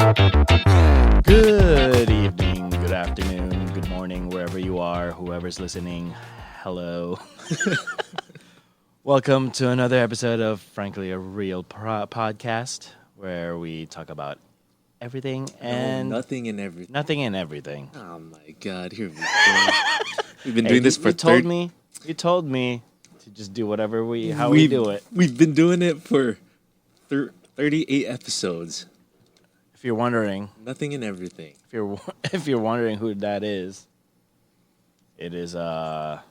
Good evening, good afternoon, good morning, wherever you are, whoever's listening. Hello. Welcome to another episode of Frankly a Real Podcast, where we talk about everything and nothing and everything. nothing and everything. Oh my God! Here we go. We've been Hey, doing this for you told me. You told me to just do whatever we do it. We've been doing it for 38 episodes. If you're wondering, Nothing and everything. if you're wondering who that is, it is Hello.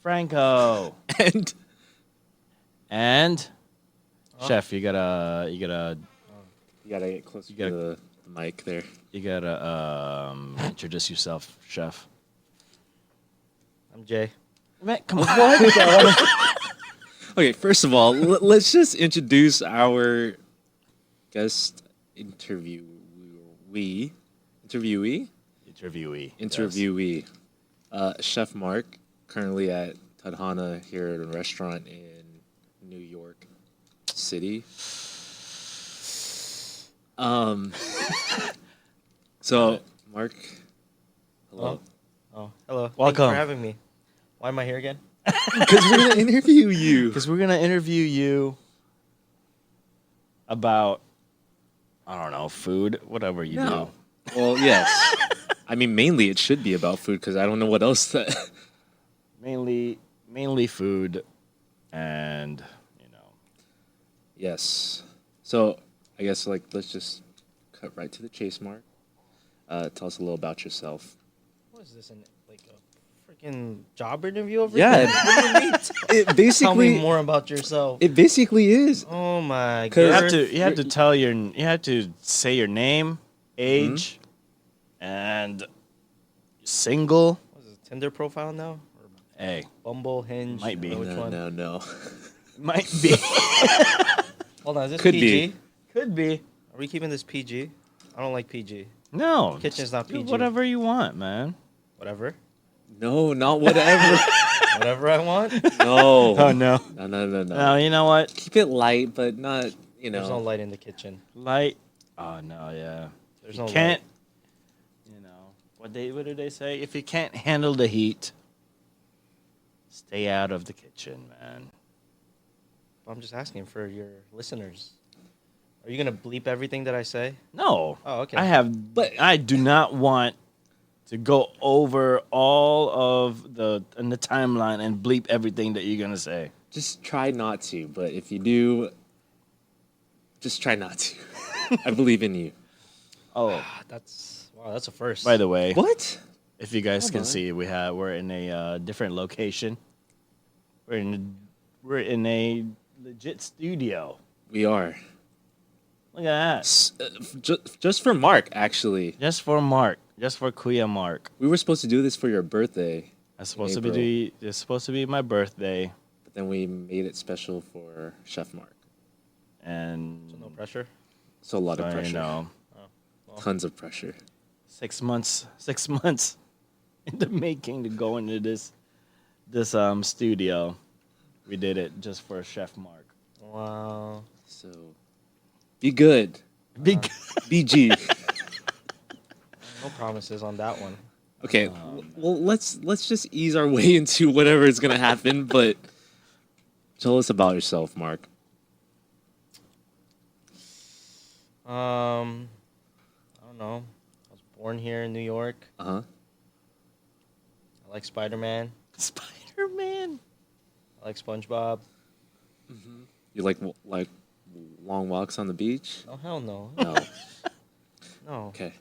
Franco And and Huh? Chef. You gotta you gotta get closer You gotta- to the mic there. introduce yourself, Chef. I'm Jay. Man, come on. Okay, first of all, let's just introduce our guest interviewee. Interviewee. Chef Mark, currently at Tadhana here at a restaurant in New York City. So Mark, hello. Oh, hello. Thanks Welcome. for having me. Why am I here again? Because we're gonna interview you. Because we're gonna interview you about, I don't know, food, whatever you No. Well, yes. I mean, mainly it should be about food because I don't know what else. do. Mainly food, and Yes. So I guess let's just cut right to the chase, Mark. Tell us a little about yourself. What is this? Like a freaking job interview over Yeah, here? What do you mean? It Tell basically me more about yourself. It basically is. Oh my 'Cause- god. you have to say your name, age, and single. What is this, Tinder profile now? Or Hey, Bumble, Hinge? Might be. I don't know which one? No. might be. Hold on, is this Could PG? be. Could be. Are we keeping this PG? I don't like PG. No. Kitchen's not do PG. whatever you want, man. Whatever. No, not whatever. Whatever I want. No. Oh no. No. No, you know what? Keep it light, but not, There's no light in the kitchen. Light. Oh no, yeah. There's You no can't. light. What do they say? If you can't handle the heat, stay out of the kitchen, man. I'm just asking for your listeners. Are you gonna bleep everything that I say? No. Oh, okay. I do not want to go over all of the timeline and bleep everything that you're gonna say. Just try not to, but if you do, just try not to. I believe in you. Oh, That's a first. by the way, What? if you guys Come can on. see, we're in a different location. We're in a legit studio. We are. Look at that. Just for Mark, actually. Just for Mark. Just for Kuya Mark. We were supposed to do this for your birthday, It's supposed April. it's supposed to be my birthday, but then we made it special for Chef Mark. and So no pressure. So a lot so, of pressure. Well, Tons of pressure. 6 months in the making to go into this studio. We did it just for Chef Mark. wow. So be good. Big. BG. No promises on that one. Okay, well let's just ease our way into whatever is gonna happen. But tell us about yourself, Mark. I don't know. I was born here in New York. Uh huh. I like Spider-Man. Spider-Man. I like SpongeBob. You like long walks on the beach? Oh hell no. No. No. Okay.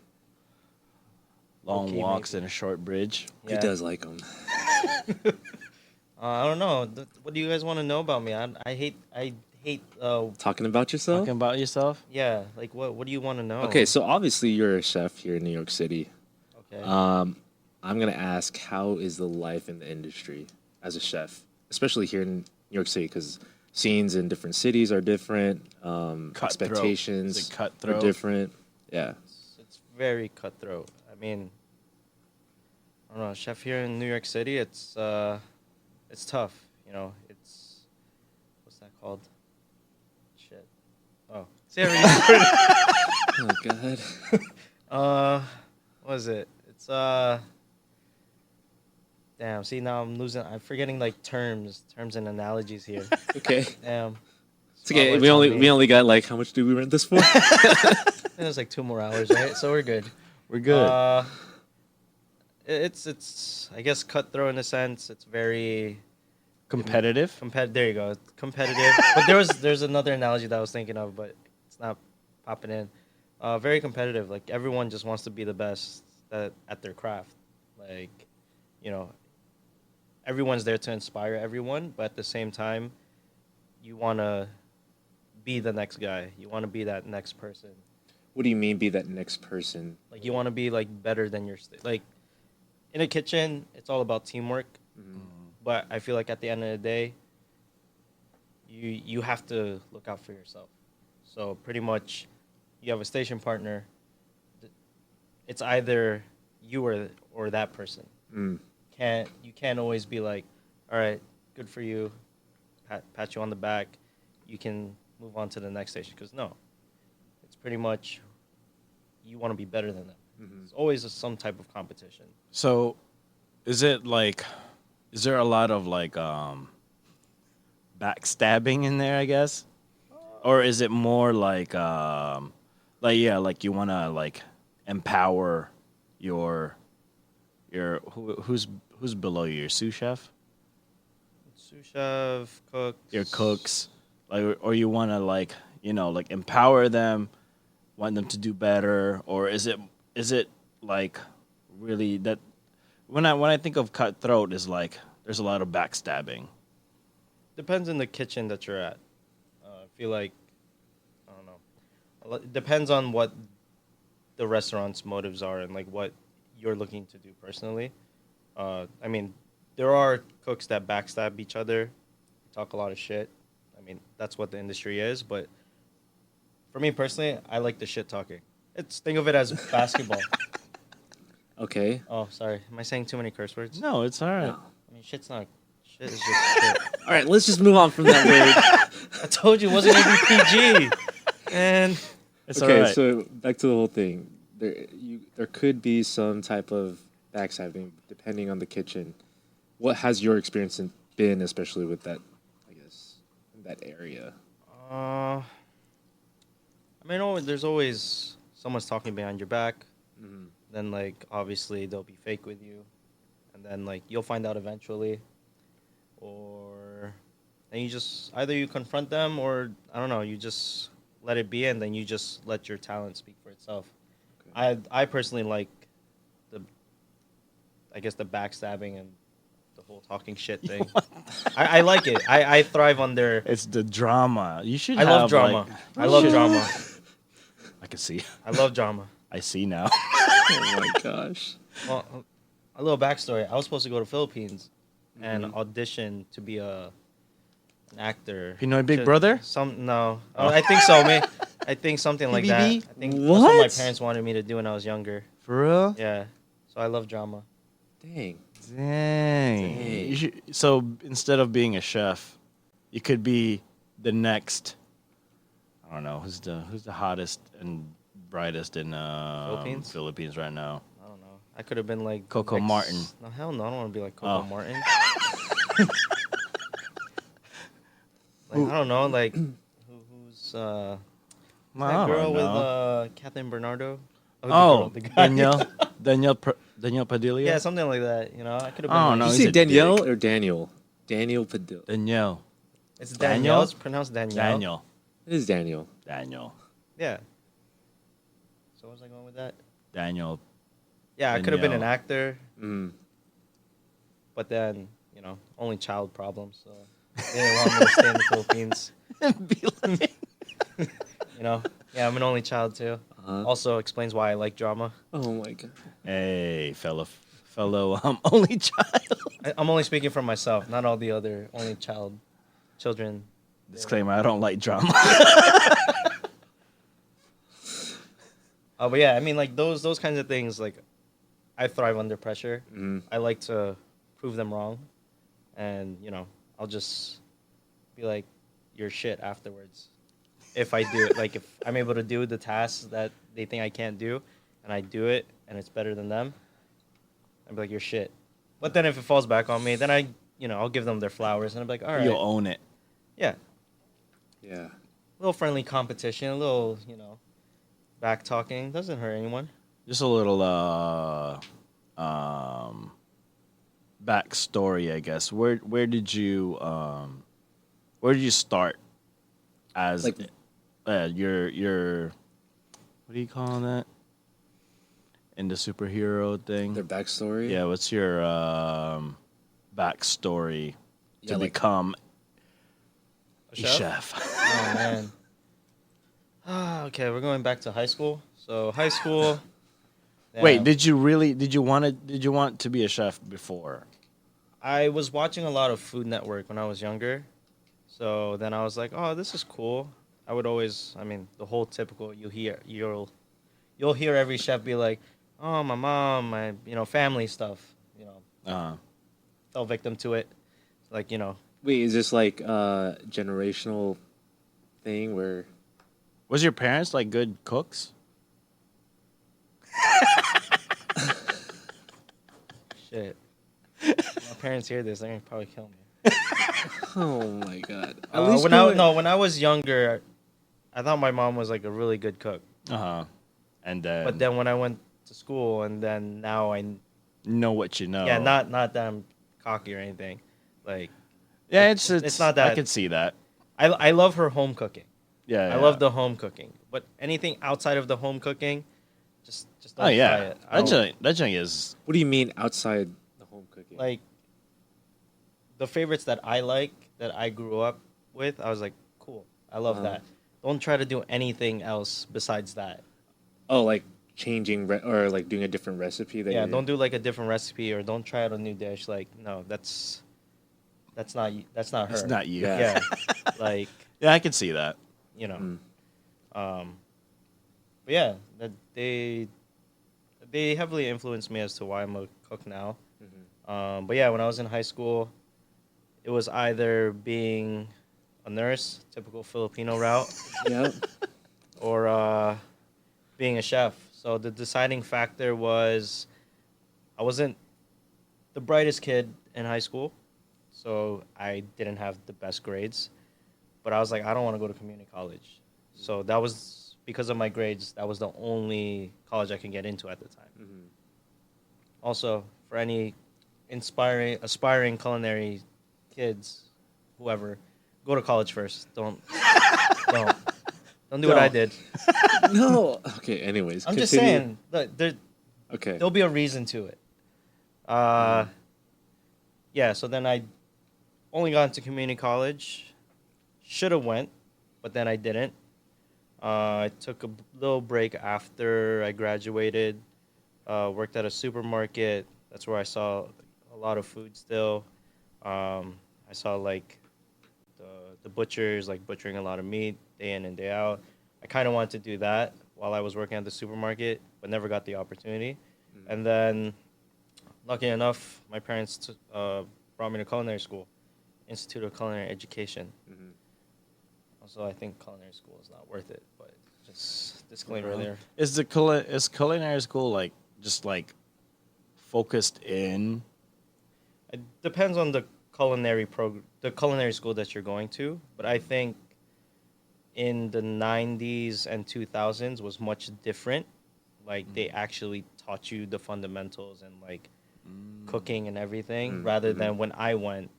Long Okay, walks maybe. in a short bridge. He Yeah. does like them. I don't know. What do you guys want to know about me? I hate. Talking about yourself? Talking about yourself. Yeah. Like what? What do you want to know? Okay, so obviously you're a chef here in New York City. Okay. I'm gonna ask, how is the life in the industry as a chef, especially here in New York City, because scenes in different cities are different. Cutthroat. Expectations Is it are cutthroat? different. Yeah. It's very cutthroat. I mean, I don't know, chef here in New York City, it's tough. You know, it's what's that called? Shit. Oh, see, I already Oh God. What is it? It's damn. See, now I'm forgetting like terms and analogies here. Okay. Damn. It's okay. Spotlight's We on only me. we only got like how much do we rent this for? There's like 2 more hours, right? So we're good. We're good. It's I guess cutthroat in a sense. It's very Competitive. There you go. Competitive. But there's another analogy that I was thinking of, but it's not popping in. Very competitive. Like everyone just wants to be the best at their craft. Like, you know, everyone's there to inspire everyone, but at the same time, you want to be the next guy. You want to be that next person. What do you mean be that next person? Like you want to be like better than like in a kitchen, it's all about teamwork. Mhm. But I feel like at the end of the day, you have to look out for yourself. So pretty much, you have a station partner. It's either you or that person. Mm. You can't always be like, all right, good for you, pat you on the back. You can move on to the next station. Because no, it's pretty much you want to be better than them. Mhm. It's always some type of competition. So, is it like, is there a lot of like backstabbing in there? I guess, or is it more like yeah, like you want to like empower your who's below you, your sous chef, Sous chef, cooks. your cooks, like, or you want to like like empower them, want them to do better, or is it like really that when I think of cutthroat is like there's a lot of backstabbing. Depends on the kitchen that you're at. I feel like, I don't know. It depends on what the restaurant's motives are and like what you're looking to do personally. I mean, there are cooks that backstab each other, talk a lot of shit. I mean, that's what the industry is. But for me personally, I like the shit talking. Think of it as basketball. Okay. Oh, sorry. Am I saying too many curse words? No, it's all right. No. I mean, shit's not. Shit is just shit. All right, let's just move on from that word. I told you it wasn't gonna be PG. And It's Okay, all right. so back to the whole thing. There could be some type of backstabbing depending on the kitchen. What has your experience been, especially with that? I guess in that area. I mean, there's always someone's talking behind your back. Mm-hmm. Then, like, obviously they'll be fake with you, and then like you'll find out eventually, or then you just either you confront them or I don't know, you just let it be, and then you just let your talent speak for itself. Okay. I personally like I guess the backstabbing and the whole talking shit thing. I like it. I thrive on their. It's the drama. You should. I love have, drama. like- I love should- drama. I can see. I love drama. I see now. Oh my gosh. Well, a little backstory. I was supposed to go to Philippines and Mhm. audition to be an actor. Pinoy Big Ju- Brother? No. I think so, man. I think something like that. I PBB? think that's what my What? parents wanted me to do when I was younger. For real? Yeah. So I love drama. Dang. Dang. So instead of being a chef, you could be the next. I don't know who's the hottest and brightest in Philippines right now. I don't know. I could have been like Coco Martin. No, hell no. I don't want to be like Coco Oh. Martin. Like, I don't know. Like who's I that don't girl with know. Catherine Bernardo? Oh, the guy. Danielle Padilla. Yeah, something like that. You know, I could have been. I don't like, know. Did he's you say a Danielle dick. or Daniel? Daniel Padilla. Danielle. It's Daniel? Danielle. It's pronounced Danielle. Daniel. It is Daniel. Daniel. Yeah. So where's I going with that? Daniel. Yeah, I could have been an Danielle. actor, Mm. but then only child problems. So they didn't want me to stay in the Philippines. Be like- Yeah, I'm an only child too. Uh-huh. Also explains why I like drama. Oh my god. Hey, fellow only child. I'm only speaking for myself, not all the other only children. Disclaimer: I don't like drama. But yeah, I mean, like those kinds of things. Like, I thrive under pressure. Mm. I like to prove them wrong, and I'll just be like, "You're shit" afterwards. if I do it. Like if I'm able to do the tasks that they think I can't do, and I do it, and it's better than them, I'd be like, you're shit. But then if it falls back on me, then I'll give them their flowers, and I'm like, all right, You'll own it. yeah, Yeah. a little friendly competition, a little, back talking doesn't hurt anyone. Just a little backstory, I guess. Where did you start as Like- your what do you call that in the superhero thing? Their backstory. Yeah, what's your backstory Yeah, to like- become A a chef? Oh man. Okay, we're going back to high school. So high school. Wait, damn. did you want to be a chef before? I was watching a lot of Food Network when I was younger. So then I was like, "Oh, this is cool." I would always, the whole typical you'll hear every chef be like, "Oh, my mom, my family stuff." Fell victim to it. Like, Wait, is this like a generational thing where? Was your parents like good cooks? shit. My parents hear this, they're gonna probably kill me. Oh my god! When I was younger, I thought my mom was like a really good cook. And then, But then when I went to school, and then now I know what you know. yeah, not that I'm cocky or anything. Like Yeah, it's not that. I can see that. I love her home cooking. Yeah, I love the home cooking. But anything outside of the home cooking, just don't Oh try yeah, it. I don't- that joint is What do you mean outside the home cooking? like the favorites that I like that I grew up with. I was like, cool. I love Uh-huh. that. Don't try to do anything else besides that. oh, like changing or like doing a different recipe. That Yeah, you're- don't do like a different recipe or don't try out a new dish. Like, no, that's not her. it's not you. Yeah. Yeah, like Yeah, I can see that. Mm. But yeah, that they heavily influenced me as to why I'm a cook now. Mhm. But yeah, when I was in high school, it was either being a nurse, typical Filipino route, Yep. or being a chef. So the deciding factor was I wasn't the brightest kid in high school, so I didn't have the best grades. But I was like, I don't want to go to community college. So that was because of my grades. That was the only college I can get into at the time. Mhm. Also, for any aspiring culinary kids, whoever, go to college first. Don't do what I Don't. did. No. Okay. Anyways, I'm just continue. saying that Okay. there'll be a reason to it. Yeah. So then I only got into community college. Should have went, but then I didn't. I took a little break after I graduated. Worked at a supermarket. That's where I saw a lot of food still. I saw like the butchers like butchering a lot of meat day in and day out. I kind of wanted to do that while I was working at the supermarket, but never got the opportunity. And then, lucky enough, my parents brought me to culinary school, Institute of Culinary Education. Mhm. Also, I think culinary school is not worth it, but just disclaimer Uh-huh. there. Is culinary school like just like focused in? It depends on the culinary school that you're going to, but I think in the 90s and 2000s was much different. Like they actually taught you the fundamentals and like cooking and everything, rather than when I went,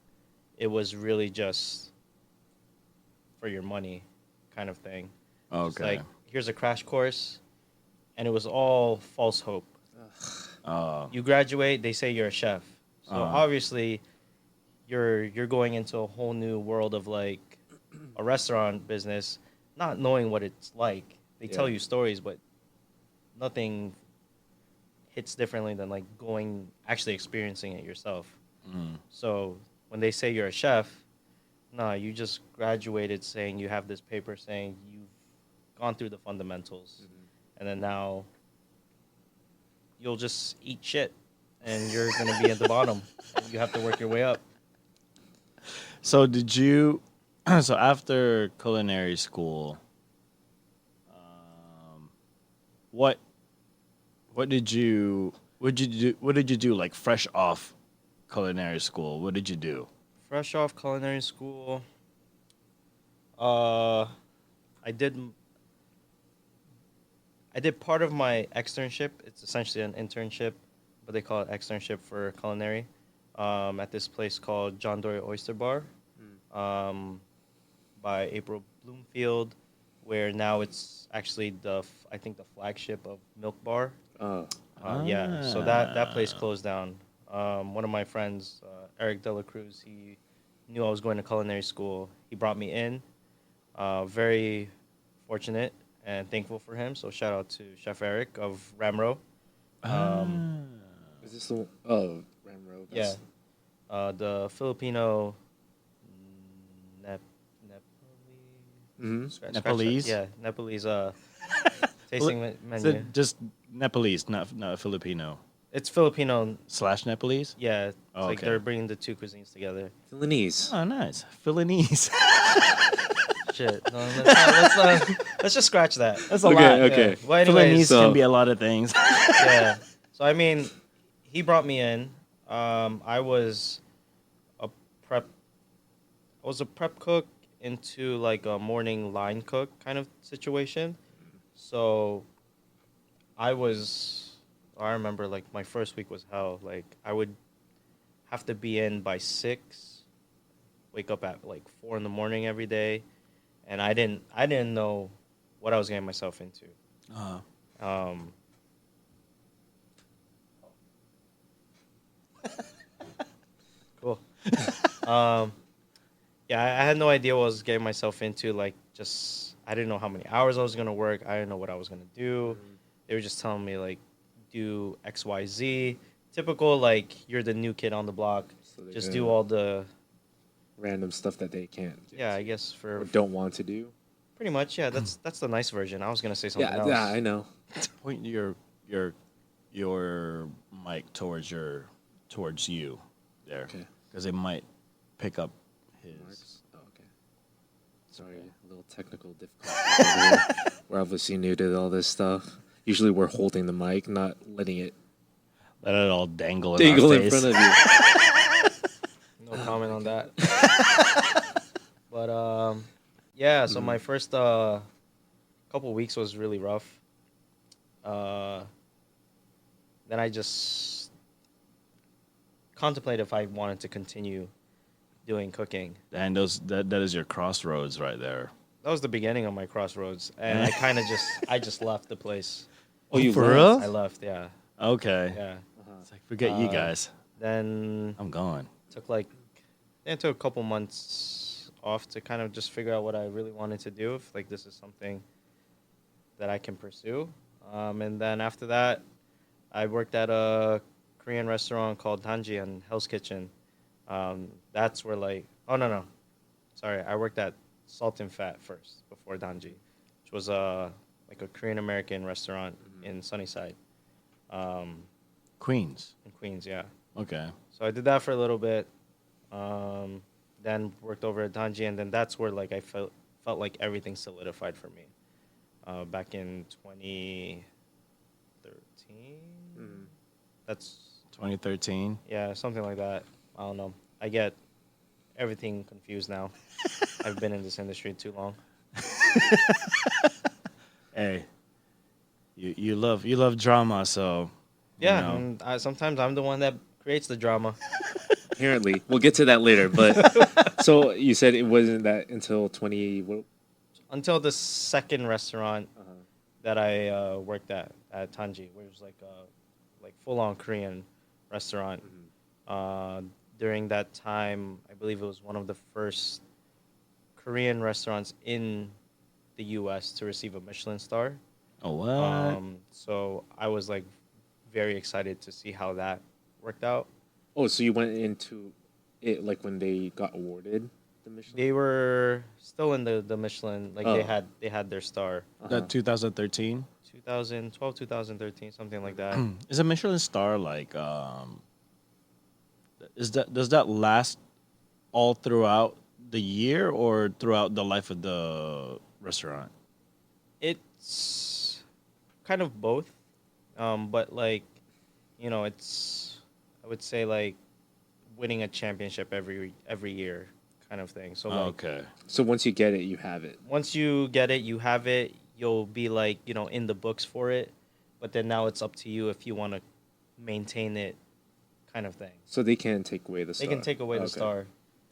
it was really just for your money kind of thing. Just Okay. like here's a crash course, and it was all false hope. You graduate, they say you're a chef. So obviously, you're going into a whole new world of like a restaurant business, not knowing what it's like. They tell Yeah. you stories, but nothing hits differently than like actually experiencing it yourself. So when they say you're a chef, no, you just graduated saying you have this paper saying you've gone through the fundamentals, and then now you'll just eat shit, and you're gonna be at the bottom. And you have to work your way up. So did you? So after culinary school, what what did you what did you do like fresh off culinary school? What did you do? Fresh off culinary school, uh, I did I did part of my externship. It's essentially an internship, but they call it externship for culinary. At this place called John Dory Oyster Bar, um, by April Bloomfield, where now it's actually I think the flagship of Milk Bar. Oh, Yeah, so that place closed down. One of my friends, Eric De La Cruz, he knew I was going to culinary school. He brought me in. Very fortunate and thankful for him. So shout out to Chef Eric of Ramro. is this the one? Oh, Ramro. Yeah, the Filipino Mm-hmm. Nepalese? Yeah, Nepalese tasting menu. Is it just Nepalese, not Filipino It's Filipino. / Nepalese? Yeah, it's Oh, like okay. they're bringing the two cuisines together. Philinese. Oh, nice. Philinese. Shit. No, let's just scratch that. That's a Okay, lot. okay. Yeah. Well, anyways, Philinese So- can be a lot of things. yeah. So I mean, he brought me in. I was a prep. I was a prep cook into like a morning line cook kind of situation. So I remember like my first week was hell. Like I would have to be in by 6, wake up at like 4 in the morning every day, and I didn't know what I was getting myself into. Um, cool. Yeah, I had no idea what I was getting myself into. Like, just I didn't know how many hours I was gonna work. I didn't know what I was gonna do. They were just telling me like, do X, Y, Z. Typical like you're the new kid on the block. So they're Just gonna- do all the random stuff that they can't. get yeah. to I guess or for don't want to do. pretty much yeah. That's the nice version. I was gonna say something Yeah, else. yeah, I know. Point your mic towards you there, Okay. because it might pick up his. Marks? Oh, okay. Sorry, a little technical difficulty. over here. We're obviously new to all this stuff. Usually, we're holding the mic, not letting it Let it all dangle in dangle our in face. front of you. No comment on that. But yeah. So my first couple weeks was really rough. Then I just contemplated if I wanted to continue doing cooking. And that is your crossroads right there. That was the beginning of my crossroads, and I kind of just left the place. Oh, you for left? real? I left, yeah, Okay. yeah. It's like, forget you Uh, guys. Then I'm gone. it took a couple months off to kind of just figure out what I really wanted to do. If like this is something that I can pursue, and then after that, I worked at a Korean restaurant called Danji and Hell's Kitchen. That's where no, sorry, I worked at Salt and Fat first before Danji, which was like a Korean American restaurant in Sunnyside, Queens. in Queens. Yeah. Okay. So I did that for a little bit. Then worked over at Danji, and then that's where like I felt like everything solidified for me. Back in 2013. That's 2013. yeah, something like that. I don't know. I get everything confused now. I've been in this industry too long. Hey, you love drama, so Yeah, you know. and sometimes I'm the one that creates the drama. Apparently, we'll get to that later. But so you said it wasn't that until 20. What? Until the second restaurant that I worked at Tanji, which was like a full on Korean restaurant. During that time, I believe it was one of the first Korean restaurants in the U.S. to receive a Michelin star. Oh what? So I was like very excited to see how that worked out. Oh, so you went into it like when they got awarded the Michelin? They were still in the Michelin, like Oh. they had their star. That 2013. 2012, 2013, something like that. Is a Michelin star like does that last all throughout the year or throughout the life of the restaurant? It's kind of both. But like, it's, I would say like winning a championship every year kind of thing. So like Okay. So once you get it, you have it. once you get it, you have it. You'll be like in the books for it. But then now it's up to you if you want to maintain it, kind of thing. So they can't take away the They star. can take away the Okay. star.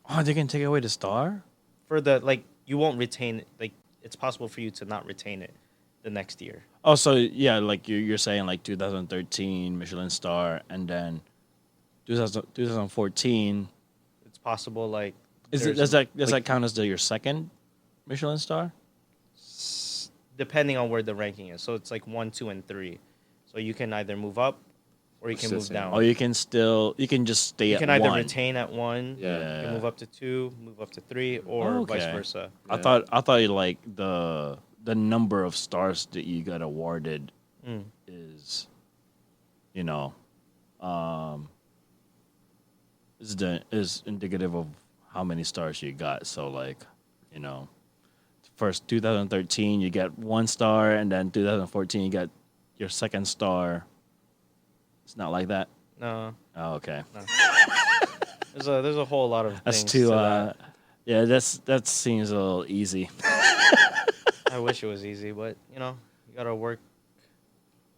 Oh, they can take away the star? For the like you won't retain it. Like it's possible for you to not retain it the next year. Oh, so yeah, like you're saying like 2013 Michelin star, and then 2014. It's possible like Is it there's does that count as your second Michelin star? depending on where the ranking is. So it's like 1, 2, and 3. So you can either move up or you can Still move same. down. Oh, you can just stay You at can either one. retain at 1, Yeah. you can move up to 2, move up to 3, or Okay. vice versa. I Yeah. thought like the number of stars that you got awarded Mm. is, you know, um, is indicative of how many stars you got. So like, you know, first 2013 you get 1 star, and then 2014 you got your second star. It's not like that. No, Oh, okay. there's a whole lot of That's things too. to that. Yeah, that seems a little easy. I wish it was easy, but you gotta work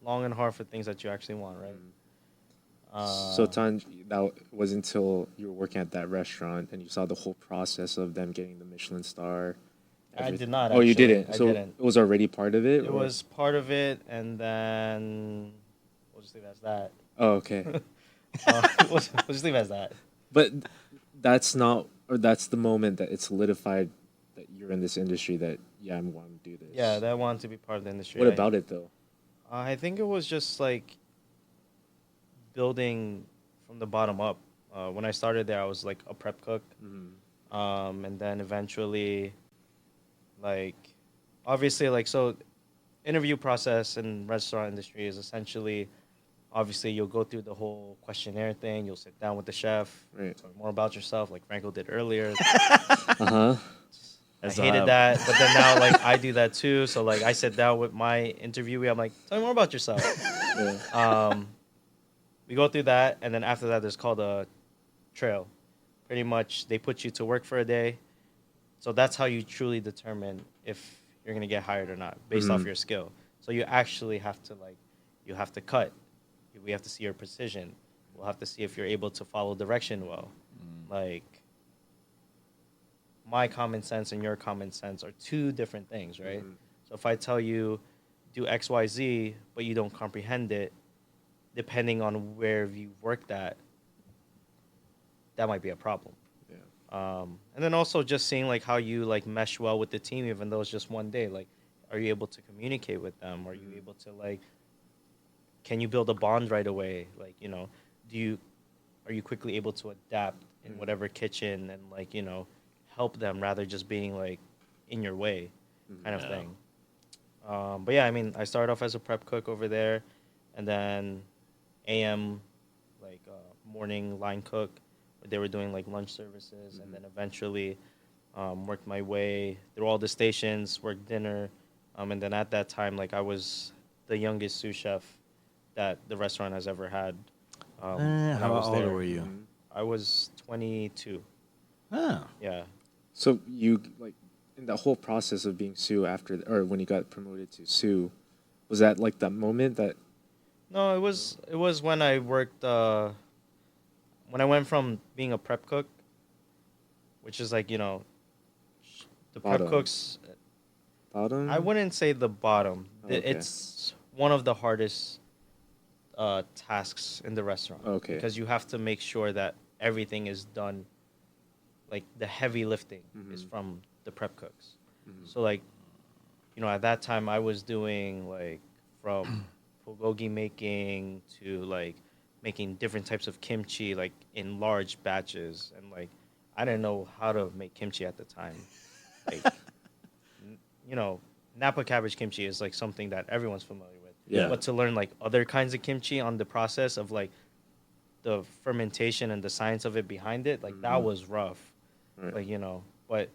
long and hard for things that you actually want, right? So Tan, that was until you were working at that restaurant and you saw the whole process of them getting the Michelin star. I everything. did not. Oh, you actually. didn't. I So didn't. it was already part of it. It or- was part of it, and then we'll just leave it as that. Oh, okay. We'll just leave it as that. But that's not, or that's the moment that it's solidified that you're in this industry. That I'm wanting to do this. Yeah, that wanted to be part of the industry. What about it though? I think it was just like building from the bottom up. When I started there, I was like a prep cook, and then eventually, like, obviously, like, so interview process in restaurant industry is essentially, obviously, you'll go through the whole questionnaire thing. You'll sit down with the chef, Right. talk more about yourself, like Franco did earlier. Uh huh. I hated that, but then now like I do that too. So like I sit down with my interviewee. I'm like, tell me more about yourself. Yeah. We go through that, and then after that, there's called a trail. Pretty much, they put you to work for a day. So that's how you truly determine if you're gonna get hired or not, based off your skill. So you actually have to you have to cut. We have to see your precision. We'll have to see if you're able to follow direction well. Like, my common sense and your common sense are two different things, right? So if I tell you do X, Y, Z, but you don't comprehend it, depending on where you've worked at, that might be a problem. Yeah. And then also just seeing like how you like mesh well with the team, even though it's just one day. Like, are you able to communicate with them? Are you able to like, can you build a bond right away? Like, are you quickly able to adapt in whatever kitchen and like, help them rather just being like in your way kind of thing. But yeah, I mean, I started off as a prep cook over there, and then AM, like morning line cook, where they were doing like lunch services, and then eventually worked my way through all the stations, worked dinner, and then at that time, like I was the youngest sous chef that the restaurant has ever had. When I How was old there. were you? I was 22. Oh. Yeah. So you like in the whole process of being Sue after, or when you got promoted to Sue, was that like that moment that? No, it was when I worked when I went from being a prep cook, which is like, the prep Bottom. cooks, Bottom. I wouldn't say the bottom. Okay. It's one of the hardest tasks in the restaurant. Okay. Because you have to make sure that everything is done, like the heavy lifting is from the prep cooks. So like, at that time I was doing like from bulgogi making to like making different types of kimchi like in large batches, and like I didn't know how to make kimchi at the time. Like Napa cabbage kimchi is like something that everyone's familiar with. Yeah. But to learn like other kinds of kimchi on the process of like the fermentation and the science of it behind it, like that was rough. Right. Like, but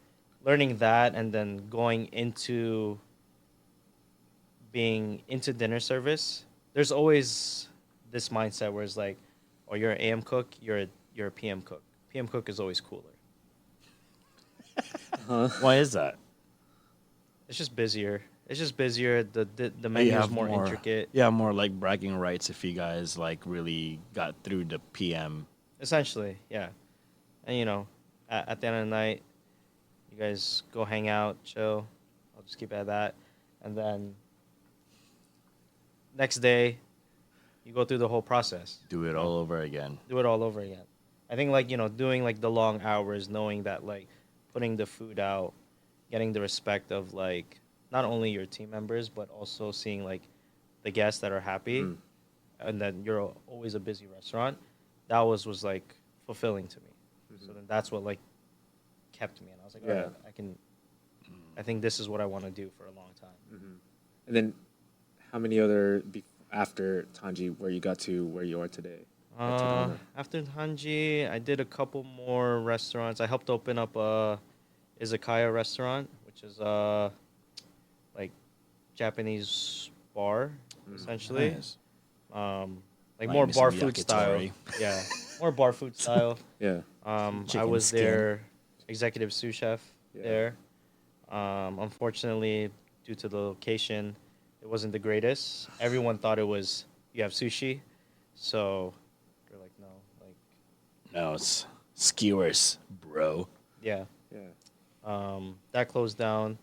learning that and then going into being into dinner service, there's always this mindset where it's like, oh, you're an AM cook, you're a PM cook. PM cook is always cooler. Why is that? It's just busier. It's just busier. The You menu is have more intricate. Yeah, more like bragging rights if you guys like really got through the PM. Essentially, yeah. And at the end of the night, you guys go hang out, chill. I'll just keep it at that. And then next day, you go through the whole process. Do it all over again. Do it all over again. I think doing like the long hours, knowing that like putting the food out, getting the respect of like not only your team members but also seeing like the guests that are happy, and then you're always a busy restaurant. That was like fulfilling to me. So then that's what like kept me, and I was like, all right, I think this is what I want to do for a long time. And then, how many other after Tanji where you got to where you are today? At Tadhana? After Hanji, I did a couple more restaurants. I helped open up a izakaya restaurant, which is like Japanese bar essentially. Nice. Like Like more me bar some food style. yakitori. Yeah, more bar food style. Yeah. I Chicken was skin. their executive sous chef Yeah. there. Unfortunately, due to the location, it wasn't the greatest. Everyone thought it was you have sushi, so they're like, no, like No, it's skewers, bro. yeah. Yeah. That closed down.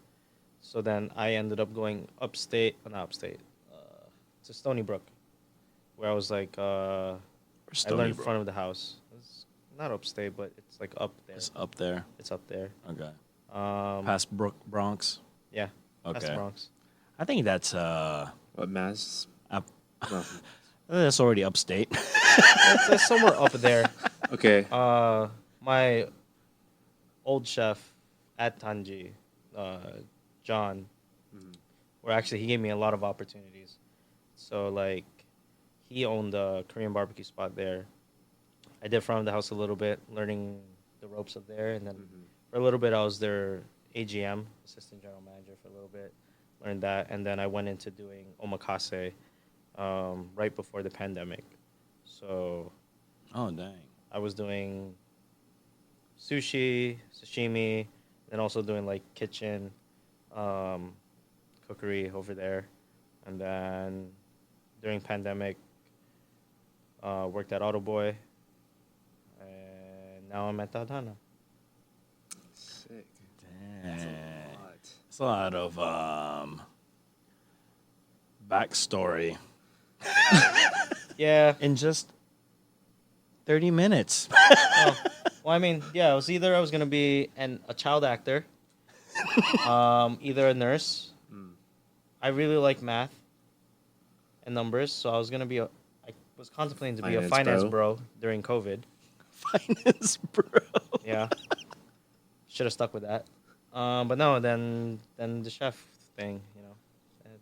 So then I ended up going not upstate, to Stony Brook, where I was like, I learned in front of the house. It's not upstate, but it's like up there. It's up there. It's up there. Okay. Um, Past Bronx. yeah, past the Okay. Bronx. I think that's What mass? up. No. That's already upstate. It's somewhere up there. Okay. My old chef at Tanji, John, where actually he gave me a lot of opportunities. So like, he owned a Korean barbecue spot there. I did front of the house a little bit, learning the ropes up there, and then for a little bit I was their AGM, assistant general manager, for a little bit, learned that, and then I went into doing omakase right before the pandemic. So Oh dang. I was doing sushi, sashimi, and also doing like kitchen cookery over there. And then during pandemic, worked at Auto Boy, and now I'm at Tadhana. Sick. Dang. What? It's a lot of backstory Yeah. in just 30 minutes. Oh, well, I mean, yeah, it was either I was gonna be a child actor, either a nurse. I really like math and numbers, so I was contemplating to be a finance bro during COVID. Finance, bro. Yeah, should have stuck with that. But no, then the chef thing,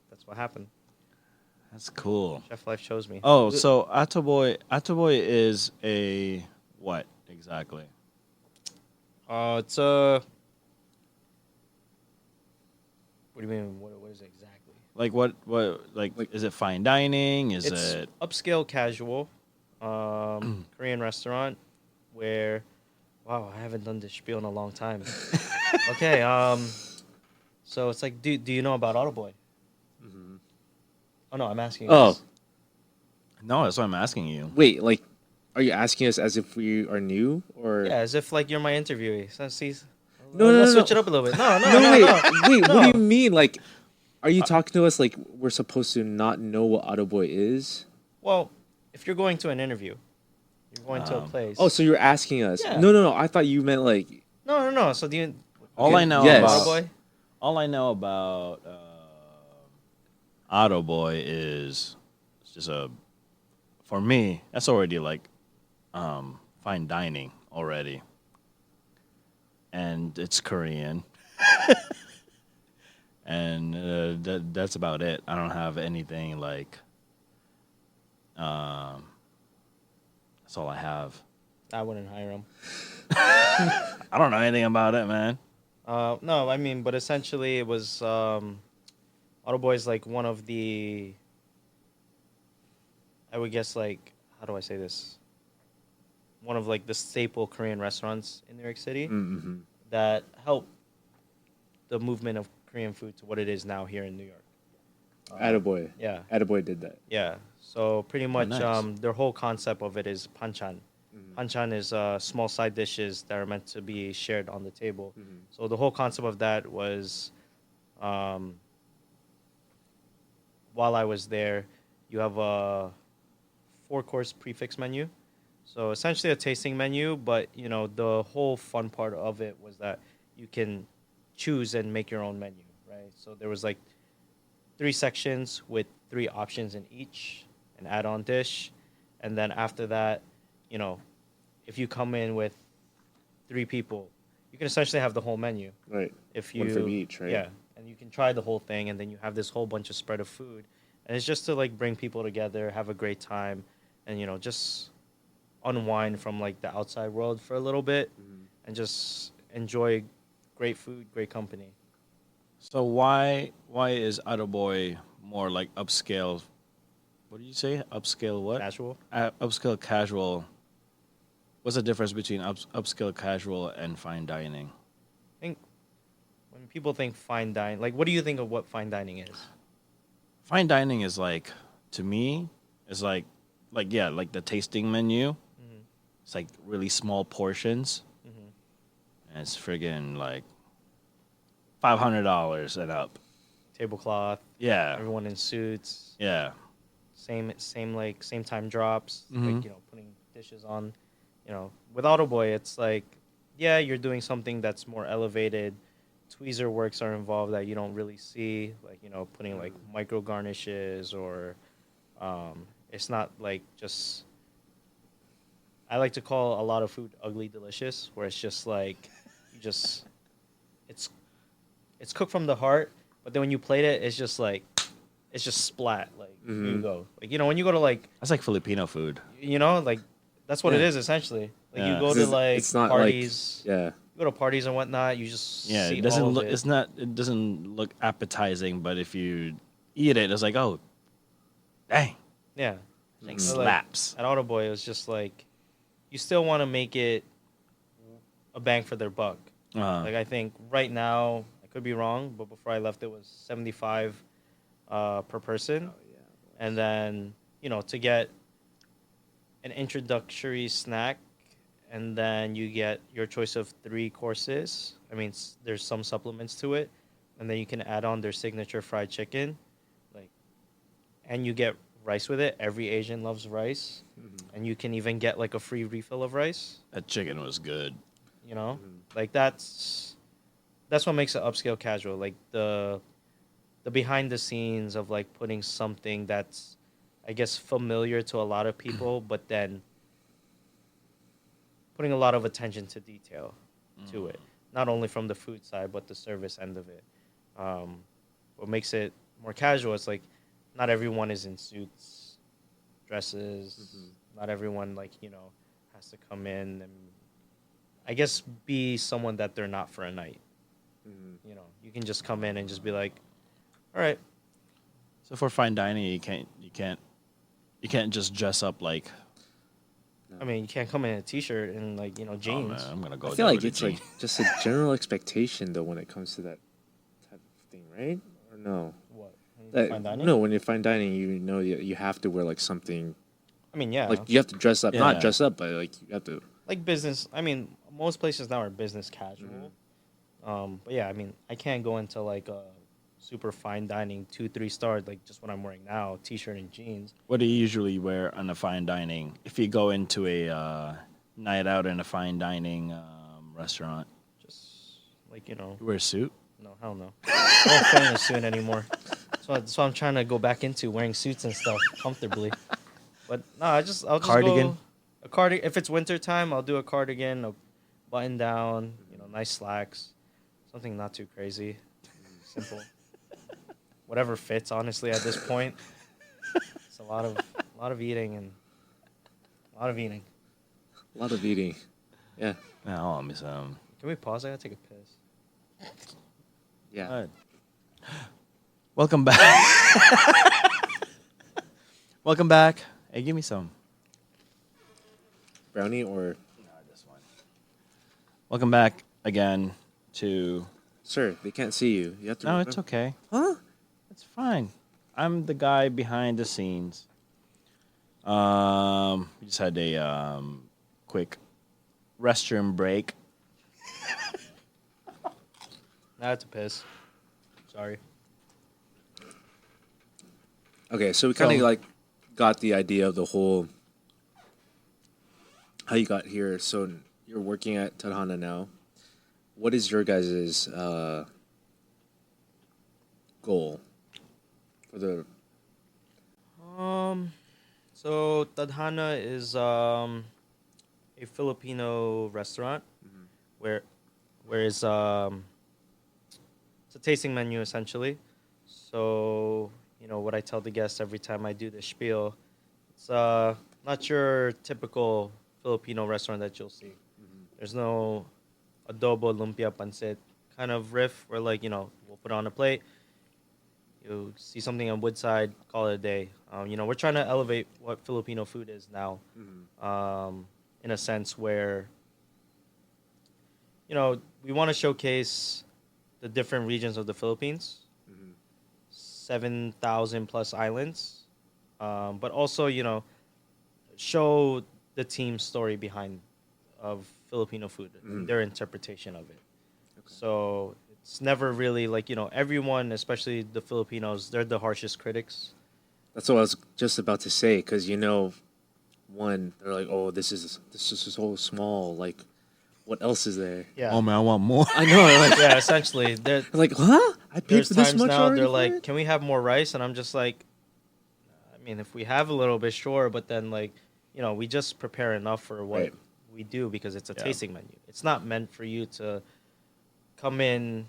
that's what happened. That's cool. Chef life chose me. Oh, so Ataboy is a what exactly? It's a. What do you mean? What is it exactly? Like what like is it fine dining? Is It's it upscale casual, Korean restaurant where, wow, I haven't done this spiel in a long time. Okay, so it's like, do you know about Autoboy? Oh no, I'm asking you. Oh. this. No, that's what I'm asking you. Wait, like, are you asking us as if we are new or? Yeah, as if like you're my interviewee. So, see, No, let's no, switch it up a little bit. No, Wait, no. what do you mean? Like, are you talking to us like we're supposed to not know what Autoboy is? Well, if you're going to an interview, you're going to a place. Oh, so you're asking us? Yeah. No. I thought you meant like. No. So do you? All I know Yes. about Autoboy? all I know about Autoboy is it's just for me that's already like fine dining already, and it's Korean, and that's about it. I don't have anything like that's all I have. I wouldn't hire him. I don't know anything about it, man. No, I mean, but essentially it was Adoboy is like one of the, I would guess, like, how do I say this? One of like the staple Korean restaurants in New York City Mm-hmm. that helped the movement of Korean food to what it is now here in New York. Attaboy. Yeah, Attaboy did that. yeah. So pretty much, nice. their whole concept of it is panchan. Mm-hmm. Panchan is small side dishes that are meant to be shared on the table. Mm-hmm. So the whole concept of that was, um, while I was there, you have a 4 course prefix menu. So essentially a tasting menu, but you know the whole fun part of it was that you can choose and make your own menu, right? So there was like 3 sections with 3 options in each, an add-on dish, and then after that, you know, if you come in with 3 people, you can essentially have the whole menu. Right. If you One from each, right? Yeah, and you can try the whole thing, and then you have this whole bunch of spread of food, and it's just to like bring people together, have a great time, and you know just unwind from like the outside world for a little bit, Mm-hmm. and just enjoy great food, great company. So why is Attaboy more like upscale? What did you say? Upscale what? Casual. Upscale casual. What's the difference between upscale casual and fine dining? I think when people think fine dining, like what do you think of what fine dining is? Fine dining is like, to me, is like yeah, like the tasting menu. Mm-hmm. It's like really small portions, Mm-hmm. and it's friggin' like $500 and up. Tablecloth, Yeah, everyone in suits, yeah. same time drops, Mhm. like you know putting dishes on. You know, with Autoboy, it's like, yeah, you're doing something that's more elevated. Tweezer works are involved that you don't really see, like you know, putting like micro garnishes or, it's not like just. I like to call a lot of food ugly delicious, where it's just like, you just, it's, it's cooked from the heart, but then when you plate it, it's just like, it's just splat. Like here you Mhm. go. Like you know, when you go to like, That's like Filipino food. you know, like that's what it Yeah. is essentially. Like you Yeah. go 'Cause to it's, like it's not parties, like yeah. you go to parties and whatnot. You just Yeah, see it doesn't all of look. it. It's not. It doesn't look appetizing, but if you eat it, it's like, oh, dang, Yeah, like Mhm. slaps. at Autoboy, it was just like you still want to make it a bang for their buck. Like I think right now, I could be wrong, but before I left, it was 75 per person, Oh yeah. and then you know to get an introductory snack, and then you get your choice of 3 courses. I mean, there's some supplements to it, and then you can add on their signature fried chicken, like, and you get rice with it. Every Asian loves rice, Mhm. and you can even get like a free refill of rice. That chicken was good. You know, Mhm. like that's what makes it upscale casual. Like the behind the scenes of like putting something that's, I guess, familiar to a lot of people, but then putting a lot of attention to detail to it, not only from the food side but the service end of it. Um, what makes it more casual is like not everyone is in suits, dresses. Mhm. Not everyone like you know has to come in and I guess be someone that they're not for a night. Mhm. You know, you can just come in and just be like, all right, So for fine dining, you can't just dress up like, No. I mean, you can't come in a t-shirt and like you know oh man, jeans. I'm gonna go I feel there like with a it's like jean. just a general expectation though when it comes to that type of thing, right? Or no? What? That, Fine dining? no, when you're fine dining, you know you have to wear like something I mean, yeah, like you have to dress up, Yeah. not dress up, but like you have to. like business. I mean, most places now are business casual. But yeah, I mean, I can't go into like a super fine dining 2, 3 star like just what I'm wearing now, t-shirt and jeans. What do you usually wear on a fine dining? If you go into a night out in a fine dining restaurant, Just like you know, you wear a suit. no, hell no. I don't fit in a suit anymore. So I'm trying to go back into wearing suits and stuff comfortably. But no, I'll just Cardigan? go a cardigan. If it's winter time, I'll do a cardigan, a button down, you know, nice slacks, something not too crazy, simple, whatever fits. Honestly, at this point, it's a lot of eating and a lot of eating. A lot of eating. Yeah. Yeah, I'll miss Can we pause? I gotta take a piss. Yeah. Alright. Welcome back. Welcome back. Hey, give me some. Brownie or This one. Welcome back again to. sir? They can't see you. You have to. No, remember. it's okay. Huh? It's fine. I'm the guy behind the scenes. We just had a quick restroom break. That's a piss. Sorry. Okay, so we kind of So- like got the idea of the whole how you got here. So you're working at Tadhana now. What is your guys' goal for the? So Tadhana is a Filipino restaurant where it's a tasting menu essentially. So what I tell the guests every time I do the spiel, it's not your typical Filipino restaurant that you'll see. There's no adobo, lumpia, pancit kind of riff where we'll put it on a plate. You see something on Woodside, call it a day. We're trying to elevate what Filipino food is now, in a sense where, we want to showcase the different regions of the Philippines, 7,000 plus islands, but also, show the team's story behind of Filipino food, their interpretation of it. So it's never really everyone, especially the Filipinos, they're the harshest critics. That's what I was just about to say because one they're like, oh, this is so small. Like, what else is there? Yeah. Oh man, I want more. I know. Like, Yeah, essentially. like, huh? I paid There's for this times much now already. they're for like, it? can we have more rice? And I'm just like, I mean, if we have a little bit, sure. But then we just prepare enough for what Right. we do because it's a Yeah. tasting menu. It's not meant for you to come in.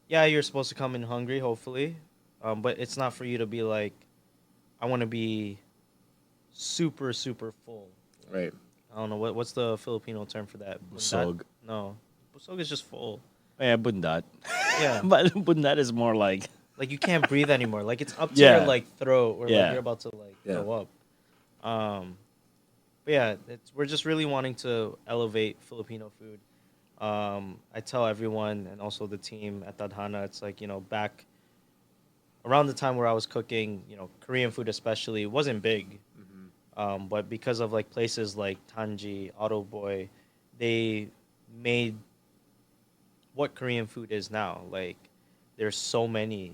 Yeah, you're supposed to come in hungry, hopefully. But it's not for you to be like, I want to be super, super full. Right. I don't know what's the Filipino term for that. Busog. No, busog is just full. Yeah, bundat. Yeah, But bundat is more like like you can't breathe anymore. Like it's up to Yeah. your throat, or Yeah. you're about to Yeah. go up. But yeah, we're just really wanting to elevate Filipino food. I tell everyone and also the team at Tadhana, it's like back around the time where I was cooking, Korean food especially wasn't big. But because of places like Tanji, Auto Boy, they made what Korean food is now. Like there's so many,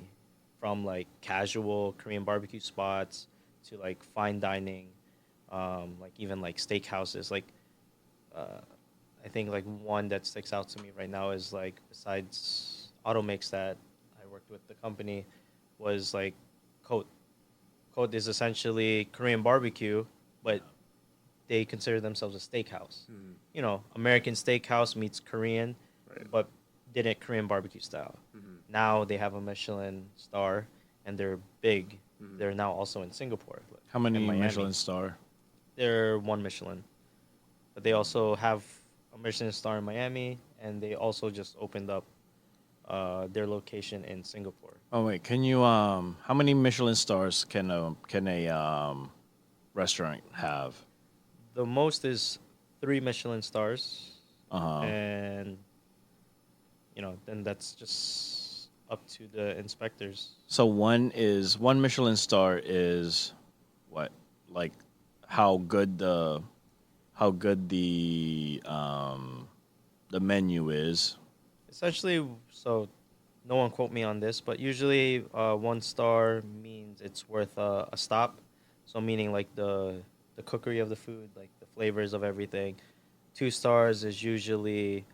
from casual Korean barbecue spots to fine dining, even steakhouses. I think one that sticks out to me right now is besides Auto Mix that I worked with the company was Cote. Cote is essentially Korean barbecue, but they consider themselves a steakhouse. American steakhouse meets Korean, Right. but did it Korean barbecue style. Now they have a Michelin star, and they're big. They're now also in Singapore. how many and Miami. Michelin star? They're one Michelin, but they also have a Michelin star in Miami, and they also just opened up their location in Singapore. Oh wait, can you how many Michelin stars can a restaurant have? The most is 3 Michelin stars, Uh-huh. and then that's just up to the inspectors. So one Michelin star is what? Like how good the menu is. Essentially, so no one quote me on this, but usually 1 star means it's worth a stop. So meaning the cookery of the food, the flavors of everything. 2 stars is usually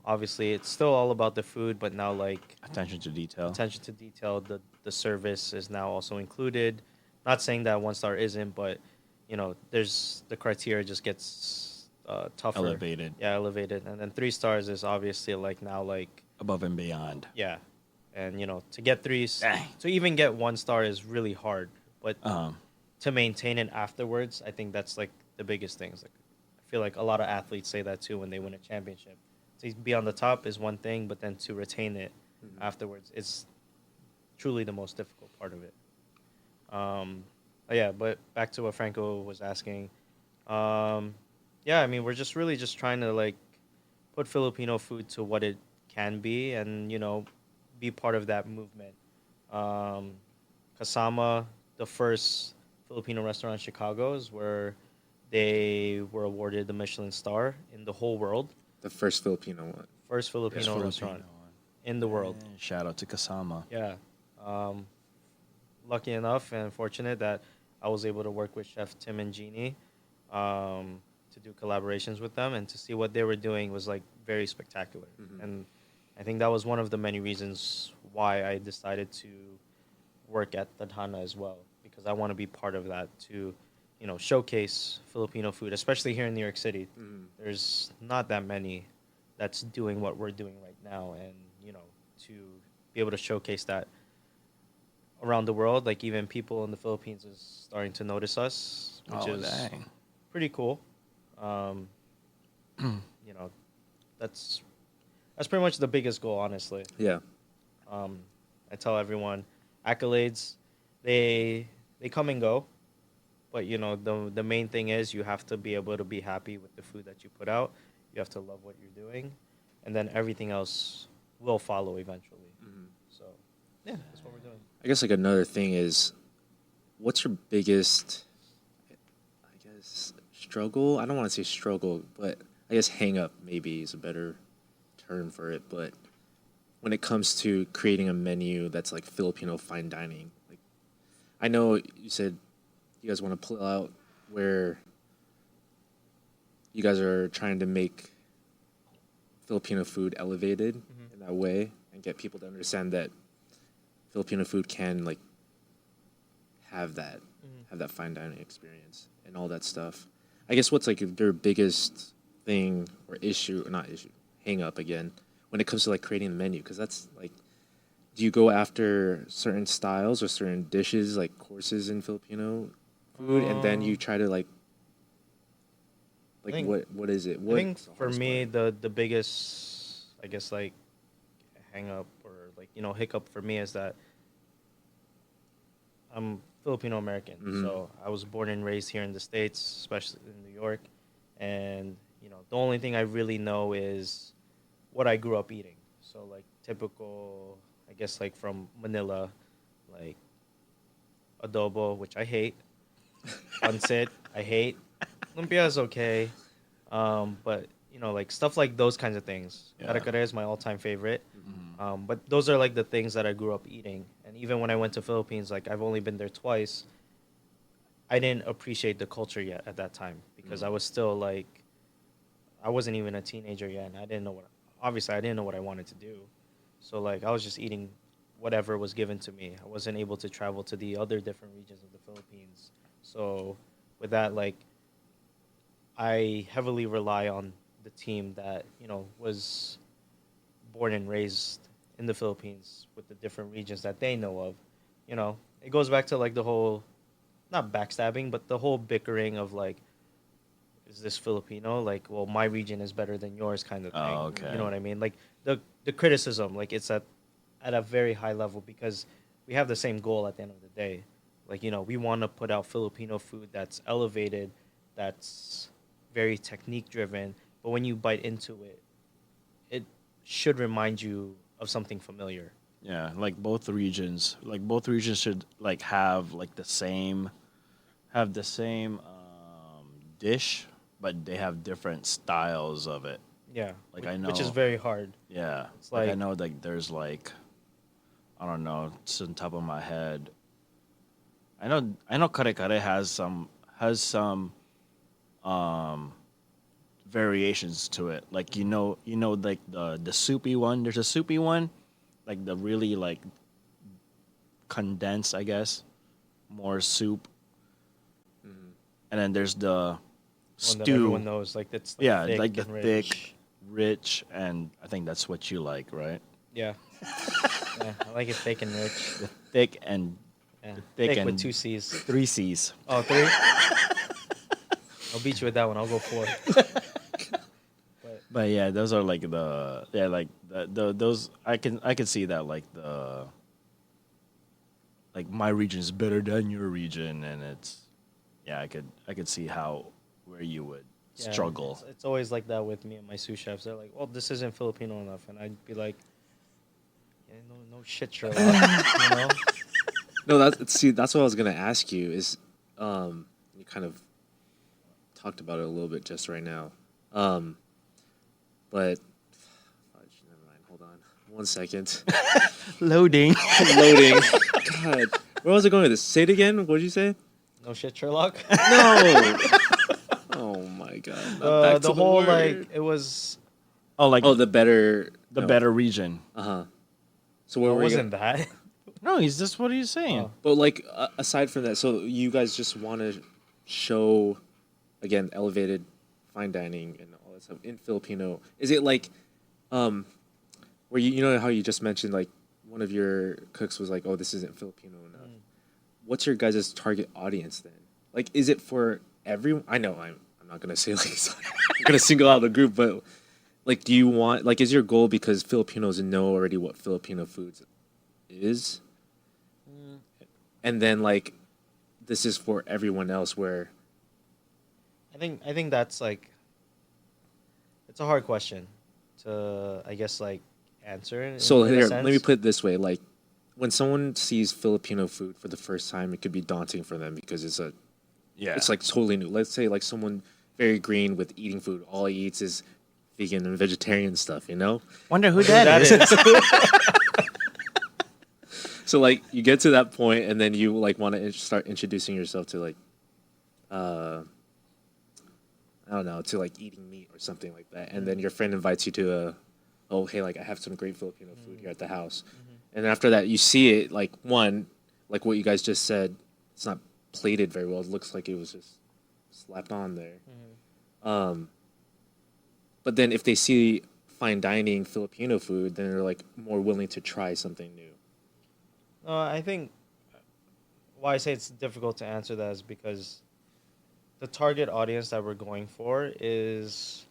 obviously it's still all about the food, but now Attention to detail. attention to detail. The service is now also included. Not saying that 1 star isn't, but there's the criteria just gets tougher. Elevated. Yeah, elevated. And then 3 stars is obviously now Above and beyond. yeah, and to get 3, Dang. to even get 1 star is really hard. But Um, to maintain it afterwards, I think that's the biggest things. I feel like a lot of athletes say that too when they win a championship. To be on the top is one thing, but then to retain it afterwards, it's truly the most difficult part of it. Yeah, but back to what Franco was asking. Um, yeah, I mean, we're just really just trying to like put Filipino food to what it can be, and be part of that movement. Um, Kasama, the first Filipino restaurant in Chicago, is where they were awarded the Michelin star in the whole world. The first Filipino one. First Filipino Filipino restaurant one. in the world. Man, shout out to Kasama. Yeah. Um, Lucky enough and fortunate that I was able to work with Chef Tim and Jeannie to do collaborations with them, and to see what they were doing was like very spectacular. Mhm. And I think that was one of the many reasons why I decided to work at Tadhana as well, because I want to be part of that to, showcase Filipino food, especially here in New York City. Mhm. There's not that many that's doing what we're doing right now, and to be able to showcase that around the world, like even people in the Philippines is starting to notice us, which Oh, is dang. pretty cool. Um, you know, that's pretty much the biggest goal, honestly. Yeah. I tell everyone, accolades, they come and go, but the main thing is you have to be able to be happy with the food that you put out. You have to love what you're doing, and then everything else will follow eventually. Mhm. So, yeah, that's what we're doing. I guess like another thing is, what's your biggest, I guess, struggle? I don't want to say struggle, but I guess hang up maybe is a better term for it. But when it comes to creating a menu that's like Filipino fine dining, like I know you said you guys want to pull out where you guys are trying to make Filipino food elevated in that way and get people to understand that Filipino food can like have that fine dining experience and all that stuff. I guess what's like their biggest thing or issue, or not issue, hang up again when it comes to like creating the menu? Because that's like, do you go after certain styles or certain dishes like courses in Filipino food, and then you try to like think- what is it? I What think for me the biggest, I guess, like hang up or like hiccup for me is that I'm Filipino American, Mhm. so I was born and raised here in the States, especially in New York, and the only thing I really know is what I grew up eating. So like typical, I guess, like from Manila, like adobo, which I hate, pancit, I hate, lumpia is okay, but like stuff like those kinds of things. Yeah. Kare is my all-time favorite. Mhm. But those are like the things that I grew up eating. And even when I went to Philippines, like I've only been there twice, I didn't appreciate the culture yet at that time because I was still like, I wasn't even a teenager yet, and obviously I didn't know what I wanted to do. So like I was just eating whatever was given to me. I wasn't able to travel to the other different regions of the Philippines. So with that, like I heavily rely on the team that was born and raised in the Philippines with the different regions that they know of. It goes back to like the whole, not backstabbing, but the whole bickering of like, is this Filipino? Like, well, my region is better than yours, kind of thing. Oh, okay. You know what I mean? Like the criticism, like it's at a very high level because we have the same goal at the end of the day. Like we want to put out Filipino food that's elevated, that's very technique driven, but when you bite into it, it should remind you of something familiar. Yeah, like both regions should like have the same dish, but they have different styles of it. Yeah, Like, which is I know- very hard. Yeah, It's like I like- know like there's like, I don't know, it's on top of my head. I know Kare Kare has some variations to it. Like like the soupy one. There's a soupy one, like the really like condensed, I guess, more soup. And then there's the One that stew. everyone knows, like that's Yeah, thick like the and rich. thick, rich, and I think that's what you like, right? Yeah. Yeah, I like it thick and rich. The thick and Yeah. thick Thick and with 2 C's. 3 C's. Oh, 3? I'll beat you with that one. I'll go 4. But yeah, those are like those I can see that like like my region is better than your region, and it's yeah, I could see how where you would Yeah, struggle. it's always like that with me and my sous chefs. They're like, "Well, this isn't Filipino enough," and I'd be like, "Yeah, no shit, Sherlock." you know? No, that's what I was gonna ask you. You kind of talked about it a little bit just right now, but fudge, never mind. Hold on, 1 second. Loading. Loading. God, where was I going with this? Say it again. What did you say? No shit, Sherlock. No. Oh my God. Not back to The whole word. like it was. Oh, like Oh, the better. the no. better region. Uh huh. So where It were you? wasn't that. No, he's just what are you saying? Oh. But like aside from that, so you guys just want to show again elevated fine dining and all that stuff in Filipino. Is it like where you know how you just mentioned like one of your cooks was like, "Oh, this isn't Filipino enough." What's your guys' target audience then? Like is it for everyone? I know I'm not going to say like I'm going to single out the group, but like do you want like is your goal because Filipinos know already what Filipino foods is? And then like this is for everyone else where I think that's like it's a hard question to I guess like answer. so in a here let me sense. put it this way, like when someone sees Filipino food for the first time it could be daunting for them because Yeah. it's like totally new. Let's say like someone very green with eating food, all he eats is vegan and vegetarian stuff, you know? Wonder who That that is. So like you get to that point and then you like want to start introducing yourself to like I don't know, to like eating meat or something like that. And then your friend invites you to oh, hey, like I have some great Filipino food here at the house. And after that, you see it like one, like what you guys just said, it's not plated very well. It looks like it was just slapped on there. But then if they see fine dining Filipino food, then they're like more willing to try something new. I think why I say it's difficult to answer that is because the target audience that we're going for is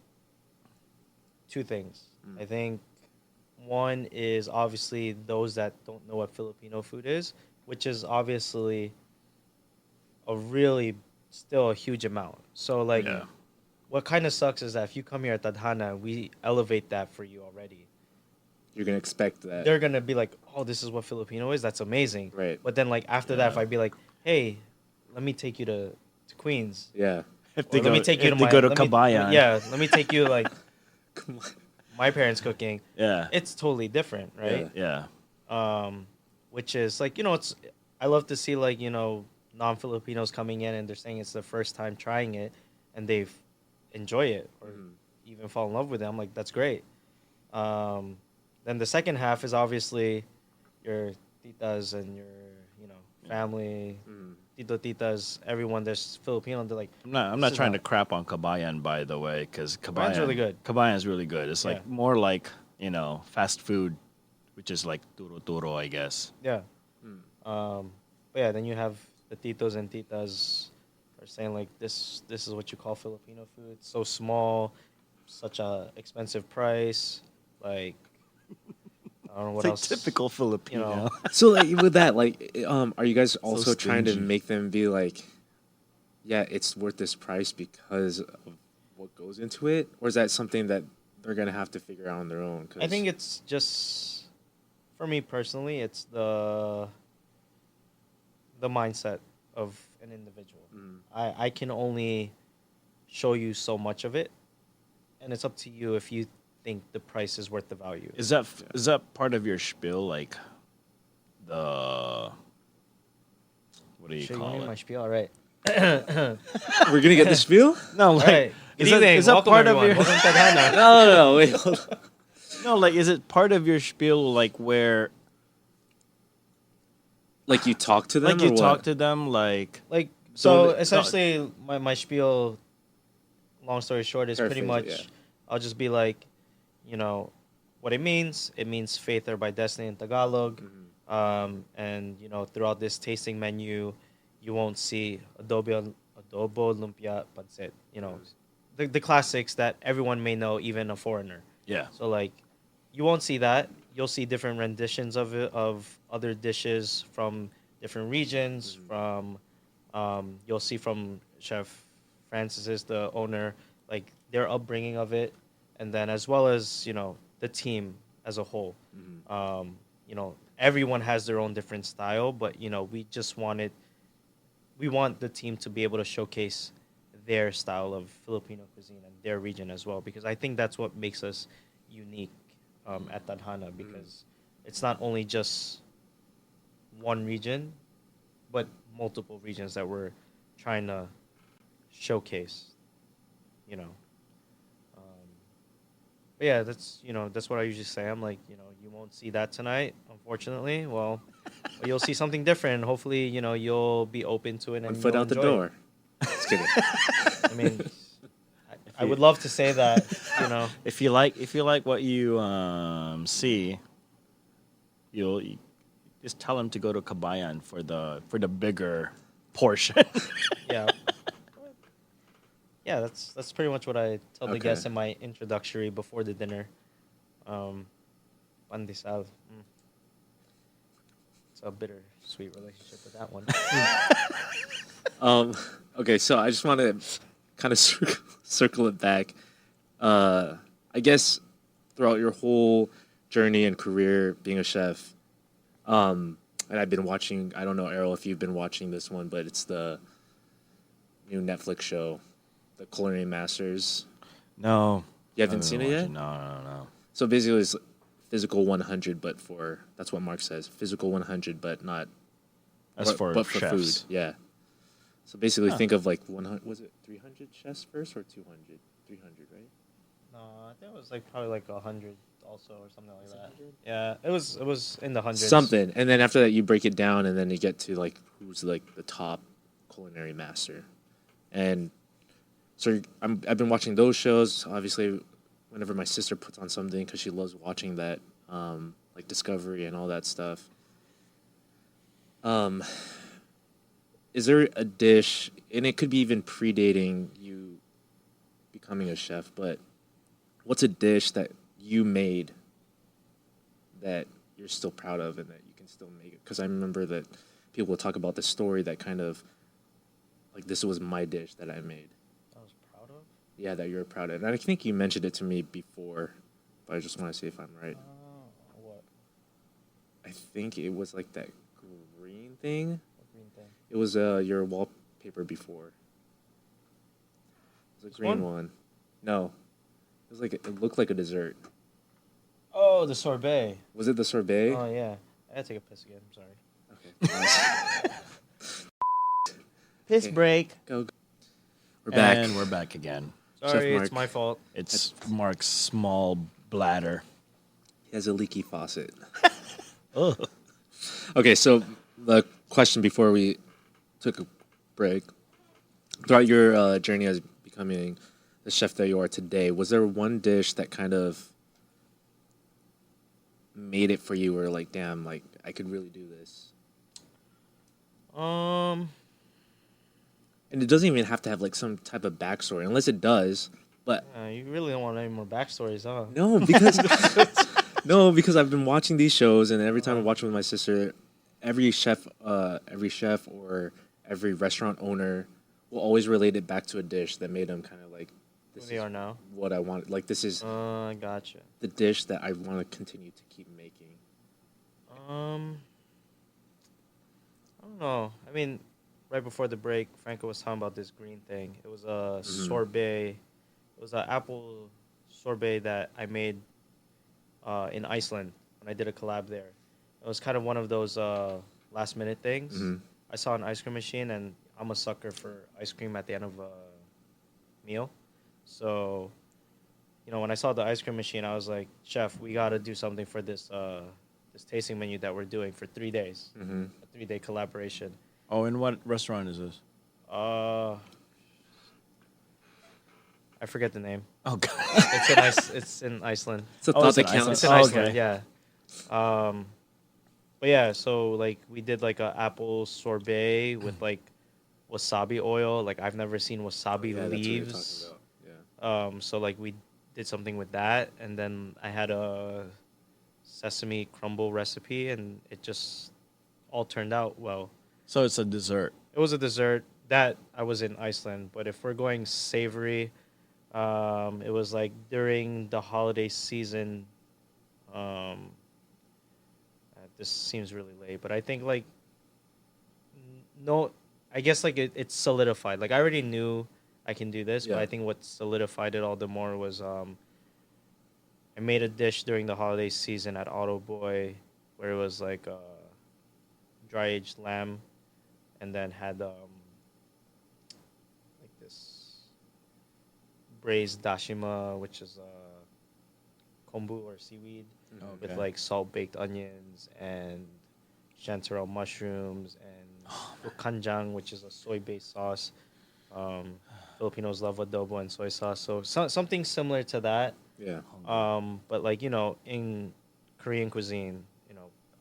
two things. I think one is obviously those that don't know what Filipino food is, which is obviously a really still a huge amount. So like Yeah. what kind of sucks is that if you come here at Tadhana, we elevate that for you already. You're gonna expect that. They're gonna be like, "Oh, this is what Filipino is. That's amazing." Right. But then, like after that, if Yeah. I be like, "Hey, let me take you to Queens," Yeah. If or let me take you to if they my go to let me- Kabayan. yeah, let me take you like Come on. my parents' cooking. Yeah. It's totally different, right? Yeah. Which is like it's. I love to see like non-Filipinos coming in and they're saying it's their first time trying it, and they've enjoy it or even fall in love with it. I'm like, that's great. Then the second half is obviously your titas and your family, tito titas, everyone. There's Filipino. They're like, I'm This not is trying not- to crap on Kabayan, by the way, because Kabayan's really good. Kabayan's really good. It's like Yeah. more like fast food, which is like turo turo, I guess. yeah. But yeah, then you have the titos and titas are saying like this is what you call Filipino food. It's so small, such a expensive price. Like I don't know what It's like else. typical Filipino. So like with that, like, are you guys also trying to stingy. make them be like, yeah, it's worth this price because of what goes into it, or is that something that they're gonna have to figure out on their own? 'Cause I think it's just for me personally, it's the mindset of an individual. I can only show you so much of it, and it's up to you if you think the price is worth the value. Is that part of your spiel, like the what do you Shit, call need my it? spiel, all right. we're gonna get the spiel. No, All like right. Good evening. is that Welcome, part of everyone. your Welcome to Tadhana. No, wait. Hold on. no, like is it part of your spiel, like where Like you talk to them, like you or what? talk to them, like Like So so, the- essentially, my spiel. Long story short, is pretty Paraphrase much. it, yeah. I'll just be like, what it means. It means faith or by destiny in Tagalog. And throughout this tasting menu, you won't see adobo, lumpia, pancit. The classics that everyone may know, even a foreigner. yeah. So like, you won't see that. You'll see different renditions of it, of other dishes from different regions. From you'll see from Chef Francis is the owner, like their upbringing of it, and then as well as the team as a whole. Everyone has their own different style, but we want the team to be able to showcase their style of Filipino cuisine and their region as well, because I think that's what makes us unique at Tadhana, because it's not only just one region, but multiple regions that we're trying to showcase, you know. Um, but yeah, that's what I usually say. I'm like, you won't see that tonight, unfortunately. Well, you'll see something different. Hopefully, you'll be open to it One and foot you'll out the enjoy door. it. Just kidding. I mean, I would love to say that, If you like what you see, you just tell him to go to Kabayan for the bigger portion. yeah. Yeah, that's pretty much what I tell the Okay. guests in my introductory before the dinner. Pandesal. It's a bittersweet relationship with that one. Okay, so I just want to kind of circle it back. I guess throughout your whole journey and career being a chef, and I've been watching. I don't know, Errol, if you've been watching this one, but it's the new Netflix show, The Culinary Masters. No, You haven't seen it yet? No. So basically, it's physical 100, but that's what Mark says, physical 100, but not As for but for chefs. food. Yeah. So basically, Huh. think of like 100. Was it 300 chefs first or 200? 300, right? No, I think it was probably 100 also or something like that. Yeah, it was in the hundreds. Something, and then after that, you break it down, and then you get to like who's like the top culinary master, and so I've been watching those shows. Obviously, whenever my sister puts on something, because she loves watching that, like Discovery and all that stuff. Is there a dish, and it could be even predating you becoming a chef, but what's a dish that you made that you're still proud of and that you can still make it? Because I remember that people will talk about the story that kind of, like, this was my dish that I made. I was proud of. Yeah, that you're proud of. And I think you mentioned it to me before, but I just want to see if I'm right. What? I think it was like that green thing. What green thing? It was your wallpaper before. It was a This green one? one. No, it was like it looked like a dessert. Oh, the sorbet. Was it the sorbet? Oh yeah, I gotta take a piss again. I'm sorry. Okay. Piss Okay. break. Go. We're back. And we're back again. Sorry, Mark. it's my fault. It's Mark's small bladder. He has a leaky faucet. Ugh. Okay, so the question before we took a break. Throughout your journey as becoming the chef that you are today, was there one dish that kind of made it for you, or like, damn, like I could really do this? And it doesn't even have to have like some type of backstory, unless it does. But You really don't want any more backstories, huh? no, because I've been watching these shows, and every time I watch them with my sister, every chef or every restaurant owner will always relate it back to a dish that made them kind of like, Who this they is are now. what I want. Like, this is I gotcha. the dish that I want to continue to keep making. I don't know. I mean, right before the break, Franco was talking about this green thing. It was a sorbet. It was an apple sorbet that I made in Iceland when I did a collab there. It was kind of one of those last minute things. Mhm. I saw an ice cream machine, and I'm a sucker for ice cream at the end of a meal. So, when I saw the ice cream machine, I was like, Chef, we got to do something for this this tasting menu that we're doing for 3 days. Mm-hmm. A 3-day collaboration. Oh, and what restaurant is this? I forget the name. Oh God. It's in Iceland. It's a Oh, thought it's that in counts. It's in Oh, Iceland, okay. yeah. But yeah, so we did a apple sorbet with wasabi oil. Like, I've never seen wasabi Yeah, that's what you're leaves. talking about. Yeah. So we did something with that, and then I had a sesame crumble recipe, and it just all turned out well. So it's a dessert. It was a dessert that I was in Iceland, but if we're going savory, it was like during the holiday season. Um, this seems really late, but I think like no, I guess like it's solidified. Like I already knew I can do this, but Yeah. I think what solidified it all the more was I made a dish during the holiday season at Auto Boy, where it was like dry aged lamb, and then had like this braised dashima, which is kombu or seaweed with Okay. like salt baked onions and chanterelle mushrooms and kanjang, which is a soy based sauce. Um, Filipinos love adobo and soy sauce, so something similar to that. Yeah. But like in Korean cuisine,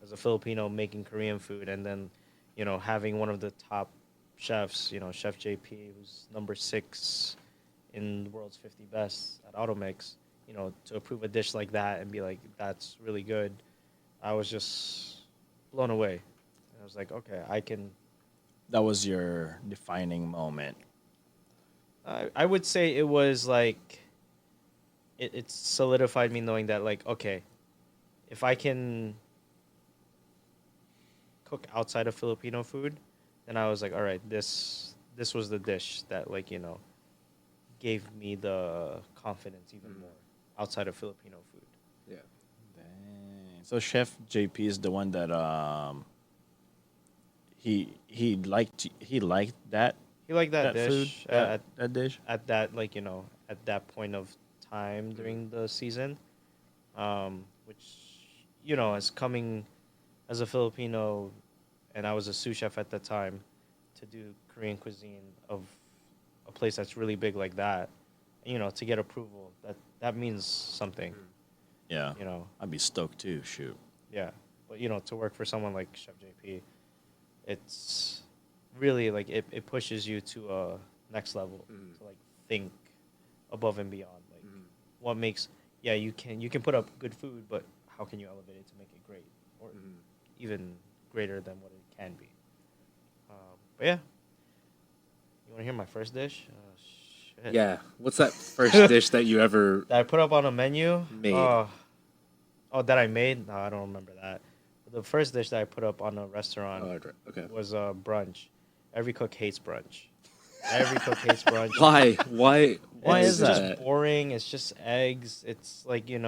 as a Filipino making Korean food, and then having one of the top chefs, Chef JP, who's number 6 in the world's 50 best at Automix, to approve a dish like that and be like, that's really good. I was just blown away. And I was like, okay, I can. That was your defining moment. I would say it was like it solidified me knowing that like okay, if I can cook outside of Filipino food, then I was like, all right, this was the dish that like gave me the confidence even more outside of Filipino food. Yeah. Dang. So Chef JP is the one that he liked that He liked that that food dish that dish. at that like at that point of time during the season, which as coming as a Filipino, and I was a sous chef at the time, to do Korean cuisine of a place that's really big like that, to get approval, that means something, Yeah, you know. I'd be stoked too. Shoot. Yeah, but to work for someone like Chef JP, it's really like it pushes you to a next level to like think above and beyond. Like what makes you can put up good food, but how can you elevate it to make it great or even greater than what it can be? But yeah, you want to hear my first dish? Shit. Yeah. What's that first dish that you ever That I put up on a menu. made? Oh, that I made? No, I don't remember that. The first dish that I put up on a restaurant Okay. was brunch. Every cook hates brunch. Every cook hates brunch. Why? Why It's is that? just boring. It's just eggs. It's like, you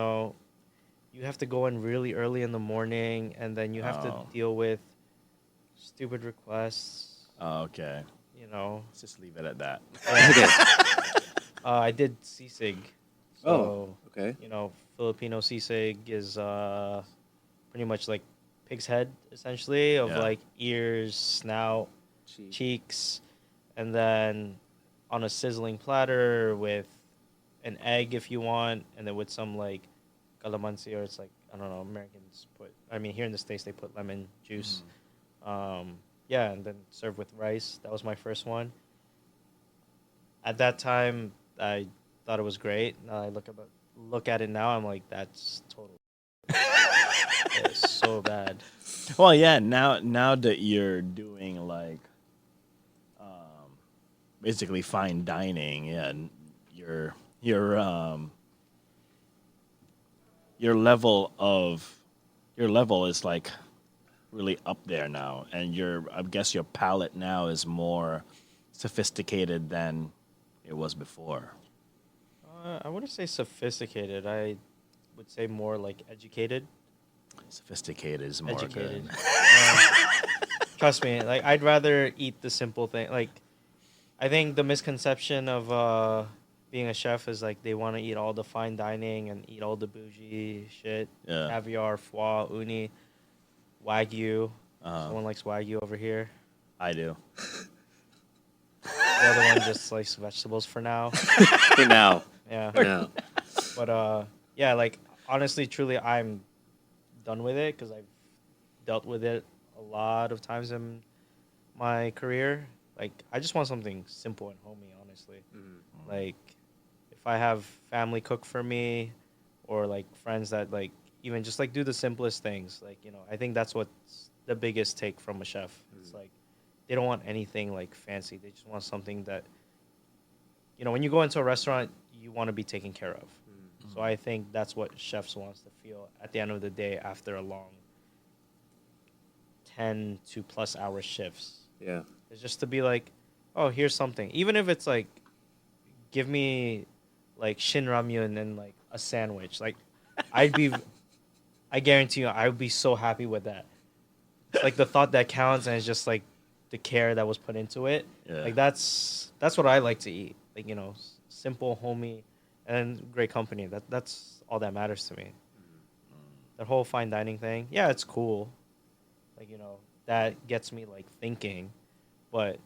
have to go in really early in the morning, and then you have to Oh. deal with stupid requests, Oh, okay. Let's just leave it at that. Okay. I did sisig. So, Oh, okay. Filipino sisig is pretty much like pig's head, essentially, of Yeah. like ears, snout, cheeks, and then on a sizzling platter with an egg if you want, and then with some like calamansi, or it's like I don't know, Americans put. I mean, here in the States they put lemon juice. Yeah, and then served with rice. That was my first one. At that time, I thought it was great. Now I look at it now, I'm like, that's total. It's so bad. Well, yeah. Now that you're doing like, basically fine dining, yeah, your your level is like really up there now, and I guess your palate now is more sophisticated than it was before. I wouldn't say sophisticated. I would say more like educated. Sophisticated is more Educated. good. Trust me, like I'd rather eat the simple thing. Like I think the misconception of being a chef is like they want to eat all the fine dining and eat all the bougie shit. Yeah. Caviar, foie, uni, wagyu. Uh-huh. Someone likes wagyu over here. I do. The other one just likes vegetables for now. For now. Yeah. For now. But yeah, like honestly, truly, I'm done with it because I've dealt with it a lot of times in my career. Like, I just want something simple and homey, honestly. Like, if I have family cook for me, or like friends that like even just like do the simplest things, like I think that's what's the biggest take from a chef. It's like they don't want anything like fancy. They just want something that, you know, when you go into a restaurant, you want to be taken care of. So I think that's what chefs wants to feel at the end of the day after a long 10 to plus hour shifts. Yeah. It's just to be like, oh, here's something. Even if it's like, give me like shin ramyun and like a sandwich. Like, I'd be, I guarantee you, I would be so happy with that. Like the thought that counts, and it's just like the care that was put into it. Yeah. Like that's what I like to eat. Like, you know, simple, homey, and great company. That's all that matters to me. That whole fine dining thing, yeah, it's cool. Like, you know, that gets me like thinking, but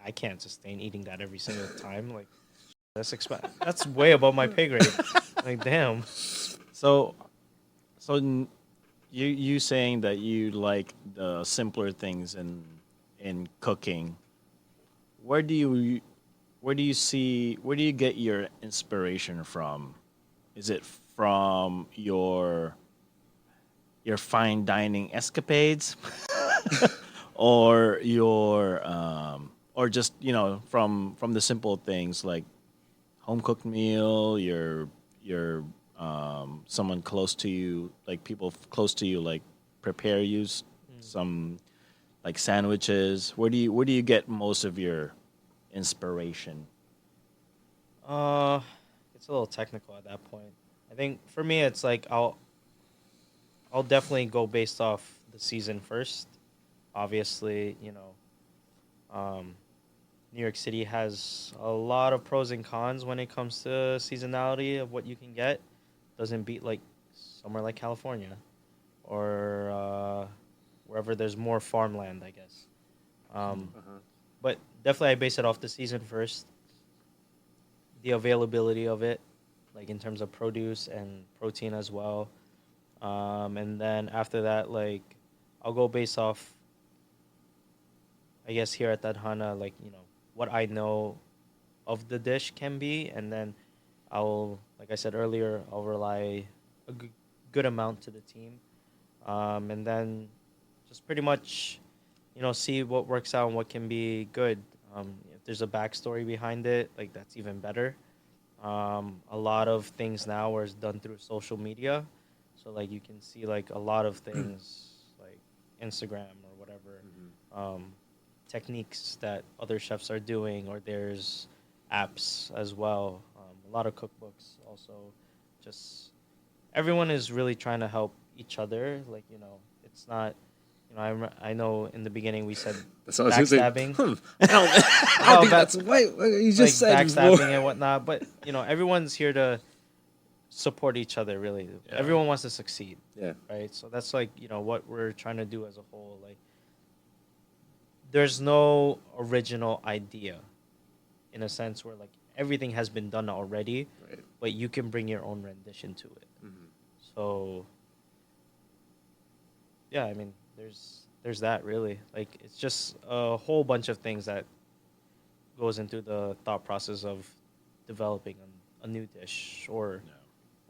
I can't sustain eating that every single time. Like, that's way above my pay grade. Like, damn. So, you saying that you like the simpler things in cooking. Where do you where do you get your inspiration from? Is it from your fine dining escapades, or your or just, you know, from the simple things like home cooked meal, your someone close to you, like people close to you, like prepare you some like sandwiches. Where do you get most of your inspiration? Uh, it's a little technical at that point. I think for me, it's like I'll definitely go based off the season first. Obviously, you know, New York City has a lot of pros and cons when it comes to seasonality of what you can get. Doesn't beat like somewhere like California or wherever there's more farmland, I guess. Uh-huh. But definitely, I base it off the season first, the availability of it, like in terms of produce and protein as well. And then after that, like I'll go based off, I guess here at Tadhana, like, you know, what I know of the dish can be, and then I'll, like I said earlier, I'll rely a good amount to the team, and then just pretty much, you know, see what works out and what can be good. If there's a backstory behind it, like that's even better. A lot of things now are done through social media, so like you can see like a lot of things like Instagram or whatever, um, techniques that other chefs are doing, or there's apps as well. A lot of cookbooks also. Just everyone is really trying to help each other. Like, you know, it's not. You know, I know in the beginning we said That's what I was gonna say. backstabbing. I don't think that's what you just like said backstabbing before. and whatnot. But you know, everyone's here to support each other. Really, Yeah. everyone wants to succeed, Yeah. right? So that's like, you know, what we're trying to do as a whole. Like, there's no original idea, in a sense where like everything has been done already, Right. but you can bring your own rendition to it. So yeah, I mean, there's that really. Like, it's just a whole bunch of things that goes into the thought process of developing a new dish or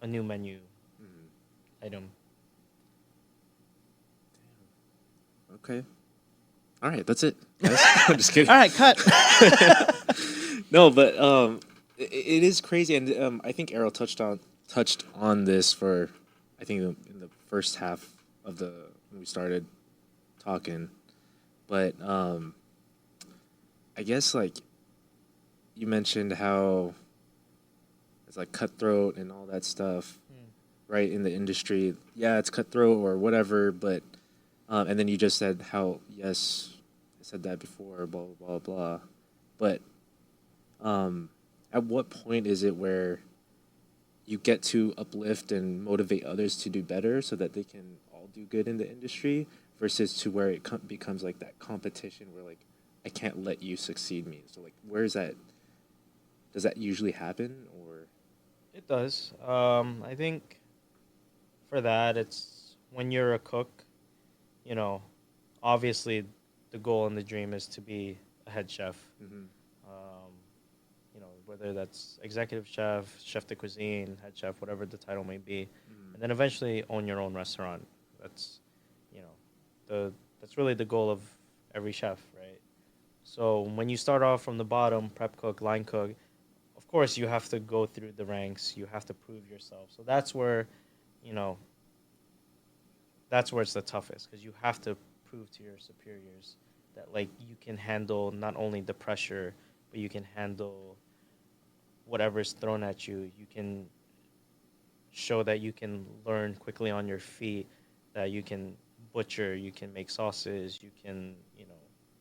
a new menu item. Okay. All right, that's it. guys. I'm just kidding. All right, cut. No, but it is crazy, and I think Errol touched on this for, I think in the first half of the when we started talking, but I guess like you mentioned how it's like cutthroat and all that stuff, right, in the industry. Yeah, it's cutthroat or whatever, but and then you just said how, yes, I said that before, blah blah blah blah, but at what point is it where you get to uplift and motivate others to do better so that they can all do good in the industry, versus to where it becomes like that competition where like, I can't let you succeed me. So like, where is that? Does that usually happen, or? It does. I think for that, it's when you're a cook, you know, obviously the goal and the dream is to be a head chef. Um, you know, whether that's executive chef, chef de cuisine, head chef, whatever the title may be, and then eventually own your own restaurant. That's, you know, that's really the goal of every chef, right? So when you start off from the bottom, prep cook, line cook, of course you have to go through the ranks. You have to prove yourself. So that's where, you know, that's where it's the toughest because you have to prove to your superiors that like you can handle not only the pressure, but you can handle whatever's thrown at you. You can show that you can learn quickly on your feet, that you can butcher, you can make sauces, you can, you know,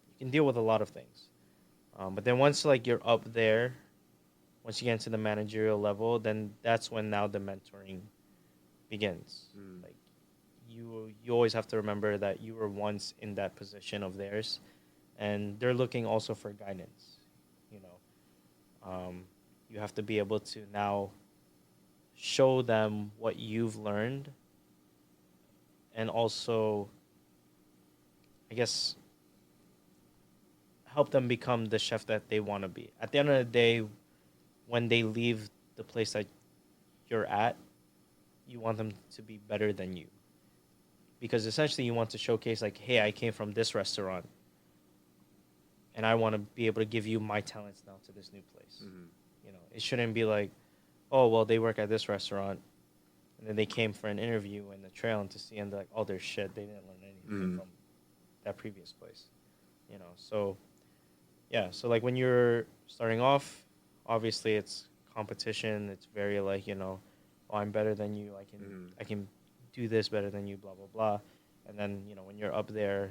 you can deal with a lot of things. But then once like you're up there, once you get into the managerial level, then that's when now the mentoring begins. Like you always have to remember that you were once in that position of theirs, and they're looking also for guidance. You know, you have to be able to now show them what you've learned, and also, I guess, help them become the chef that they want to be. At the end of the day, when they leave the place that you're at, you want them to be better than you. Because essentially you want to showcase like, hey, I came from this restaurant and I want to be able to give you my talents now to this new place. You know, it shouldn't be like, oh, well, they work at this restaurant and then they came for an interview in the trail and to see and they're like, oh, they're shit. They didn't learn anything from that previous place. You know, so yeah, so like when you're starting off, obviously it's competition. It's very like, you know, oh, I'm better than you. I can do this better than you, blah blah blah. And then, you know, when you're up there,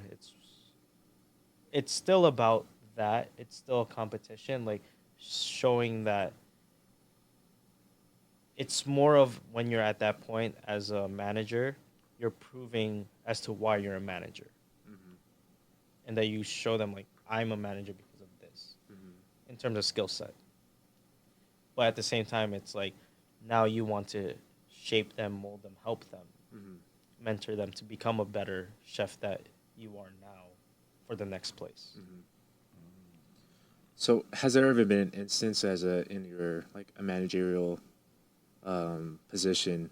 it's still about that. It's still a competition, like showing that it's more of when you're at that point as a manager, you're proving as to why you're a manager. And that you show them like I'm a manager because of this in terms of skill set. But at the same time, it's like now you want to shape them, mold them, help them, mentor them to become a better chef that you are now for the next place. So, has there ever been an instance in your like a managerial position,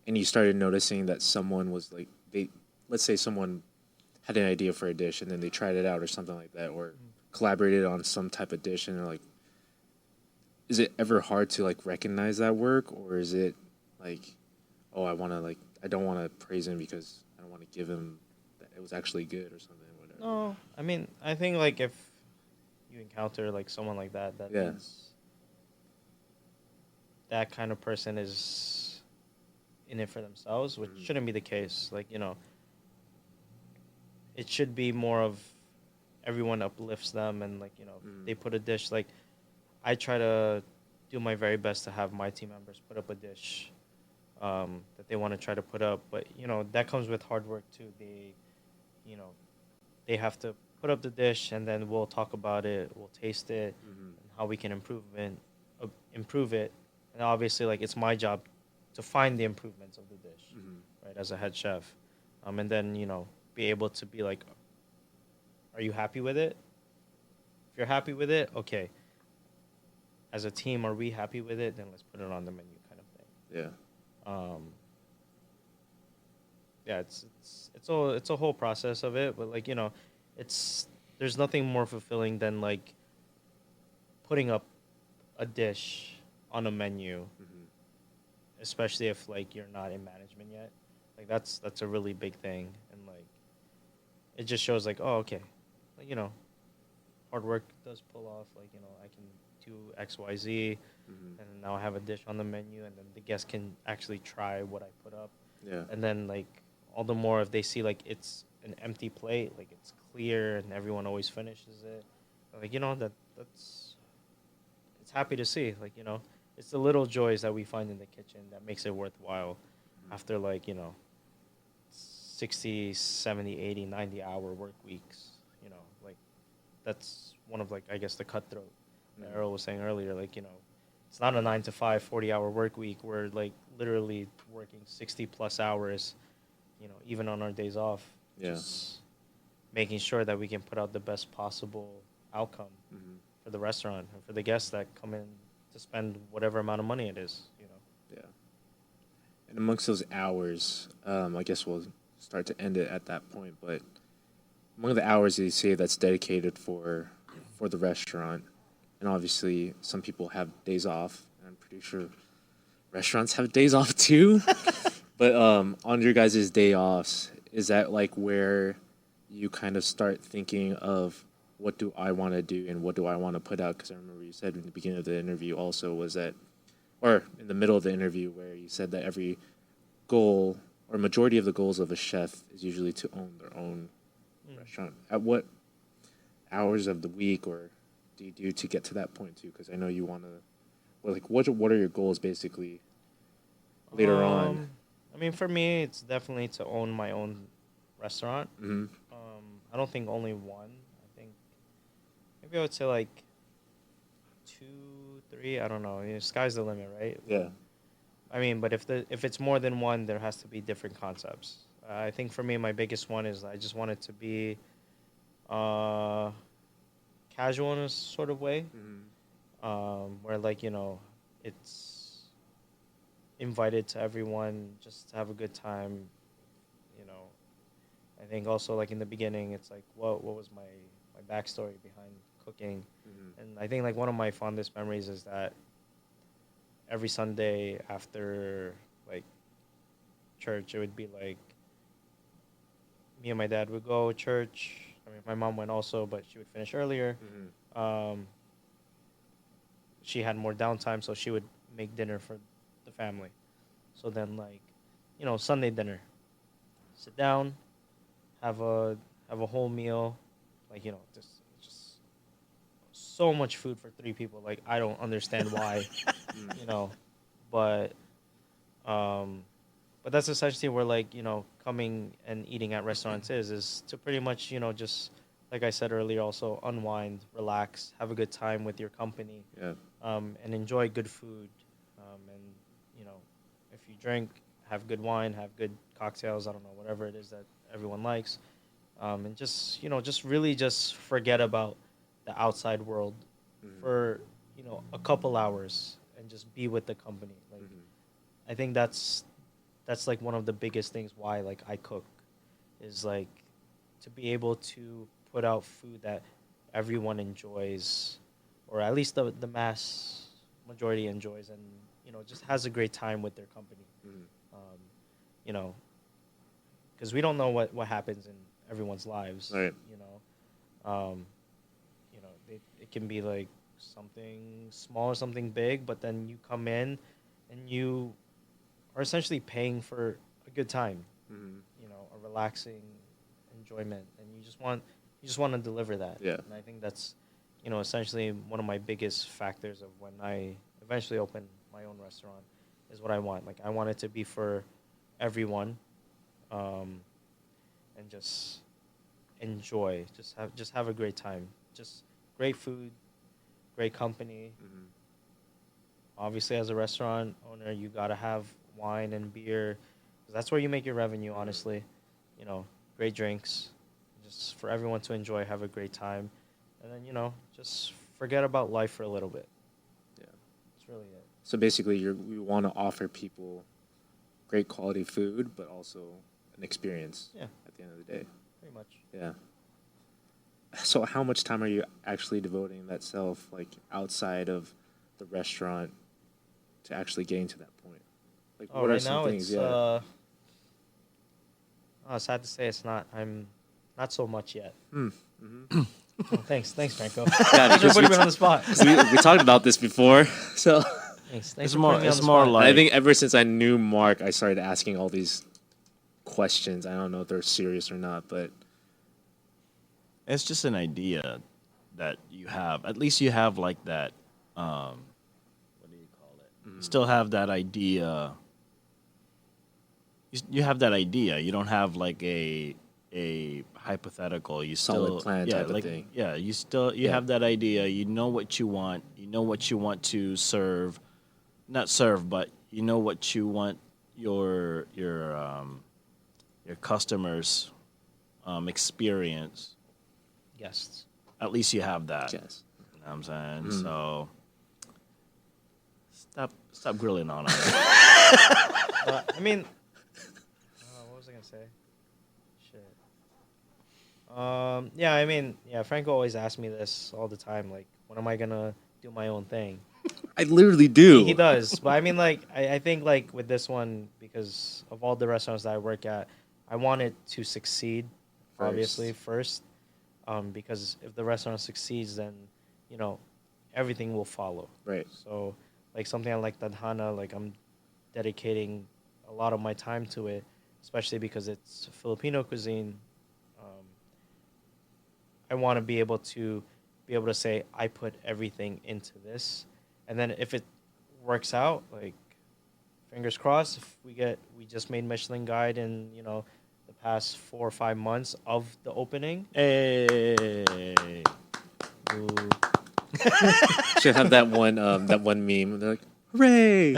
and you started noticing that someone was like let's say someone had an idea for a dish and then they tried it out or something like that, or collaborated on some type of dish, and they're like, is it ever hard to like recognize that work, or is it like, oh, I don't want to praise him because I don't want to give him that it was actually good or something, whatever. No, I mean, I think like if you encounter like someone like that, that means that kind of person is in it for themselves, which shouldn't be the case. Like, you know, it should be more of everyone uplifts them and like, you know, they put a dish like I try to do my very best to have my team members put up a dish that they want to try to put up, but you know that comes with hard work too. You know, they have to put up the dish and then we'll talk about it, we'll taste it, and how we can improve it, and obviously like it's my job to find the improvements of the dish, right, as a head chef, and then you know be able to be like, are you happy with it? If you're happy with it, okay. As a team, are we happy with it? Then let's put it on the menu, kind of thing. Yeah. Yeah, it's a whole process of it, but like you know, there's nothing more fulfilling than like putting up a dish on a menu, especially if like you're not in management yet. Like that's a really big thing, and like it just shows like, oh, okay, like you know, hard work does pull off. Like you know, I can do X, Y, Z, and now I have a dish on the menu, and then the guests can actually try what I put up. Yeah. And then like all the more if they see like it's an empty plate, like it's clear and everyone always finishes it, like you know that's it's happy to see. Like you know, it's the little joys that we find in the kitchen that makes it worthwhile after like you know 60, 70, 80, 90 hour work weeks. You know, like that's one of like I guess the cutthroat that Earl was saying earlier. Like you know, it's not a 9 to 5 40-hour work week. We're like literally working 60 plus hours, you know, even on our days off. Yeah. Just making sure that we can put out the best possible outcome for the restaurant and for the guests that come in to spend whatever amount of money it is, you know. Yeah. And amongst those hours, I guess we'll start to end it at that point. But among the hours you say that's dedicated for the restaurant, and obviously some people have days off. And I'm pretty sure restaurants have days off too. But on your guys' day offs, is that like where you kind of start thinking of what do I want to do and what do I want to put out? Because I remember you said in the beginning of the interview also was that, or in the middle of the interview where you said that every goal or majority of the goals of a chef is usually to own their own restaurant. At what hours of the week or do you do to get to that point too? Because I know you want to, well, like what are your goals basically later on? I mean, for me, it's definitely to own my own restaurant. Mm-hmm. I don't think only one. I think maybe I would say like 2, 3. I don't know. Sky's the limit, right? Yeah. I mean, but if it's more than one, there has to be different concepts. I think for me, my biggest one is I just want it to be casual in a sort of way, where like it's invited to everyone just to have a good time. You know, I think also like in the beginning, it's like what was my backstory behind cooking, and I think like one of my fondest memories is that every Sunday after like church, it would be like me and my dad would go church. I mean, my mom went also, but she would finish earlier. She had more downtime, so she would make dinner for the family. So then, like, Sunday dinner, sit down, have a whole meal, like just so much food for 3 people. Like I don't understand why, you know, but but that's essentially where like coming and eating at restaurants is to pretty much just like I said earlier, also unwind, relax, have a good time with your company, Yeah. and enjoy good food, and if you drink, have good wine, have good cocktails. I don't know, whatever it is that everyone likes, and just really just forget about the outside world for a couple hours and just be with the company. Like I think that's like one of the biggest things why like I cook is like to be able to put out food that everyone enjoys, or at least the mass majority enjoys, and just has a great time with their company. You know, because we don't know what happens in everyone's lives. Right. It can be like something small or something big, but then you come in and you are essentially paying for a good time, a relaxing enjoyment, and you just want to deliver that. Yeah. And I think that's essentially one of my biggest factors of when I eventually open my own restaurant is what I want. Like I want it to be for everyone, and just enjoy, just have a great time, just great food, great company. Obviously, as a restaurant owner, you gotta have wine and beer, 'cause that's where you make your revenue. Honestly, great drinks, just for everyone to enjoy, have a great time, and then just forget about life for a little bit. Yeah. That's really it. So basically, we want to offer people great quality food, but also an experience. Yeah. At the end of the day. Pretty much. Yeah. So how much time are you actually devoting that self, like outside of the restaurant, to actually getting to that point? Like, what are Right some now things? it's Yeah. sad to say it's not. I'm not so much yet. Mm-hmm. Oh, thanks, Franco. Yeah, Thanks for because putting me on the spot. we talked about this before, so. Thanks It's for more- putting me on it's the more spot. like- I think ever since I knew Mark, I started asking all these questions. I don't know if they're serious or not, but It's just an idea that you have. At least you have like that. What do you call it? You still have that idea. You have that idea. You don't have like a hypothetical. You Solid still plan yeah type of like thing. yeah. You Yeah. have that idea. You know what you want. You know what you want to serve, not serve, but you know what you want your customers experience. Guests. At least you have that. yes. You know what I'm saying? So stop grilling on us. I mean, what was I gonna say? Yeah, I mean, yeah, Franco always asks me this all the time. Like, when am I gonna do my own thing? I literally He do. does, but I mean, like, I think like with this one, because of all the restaurants that I work at, I want it to succeed, obviously first. Because if the restaurant succeeds, then you know everything will follow. Right. So, like something like Tadhana, like I'm dedicating a lot of my time to it, especially because it's Filipino cuisine. Um, I want to be able to say I put everything into this, and then if it works out, like fingers crossed, if we just made Michelin Guide in the past 4 or 5 months of the opening. Hey. Ooh. Should have that one meme. They're like, hooray!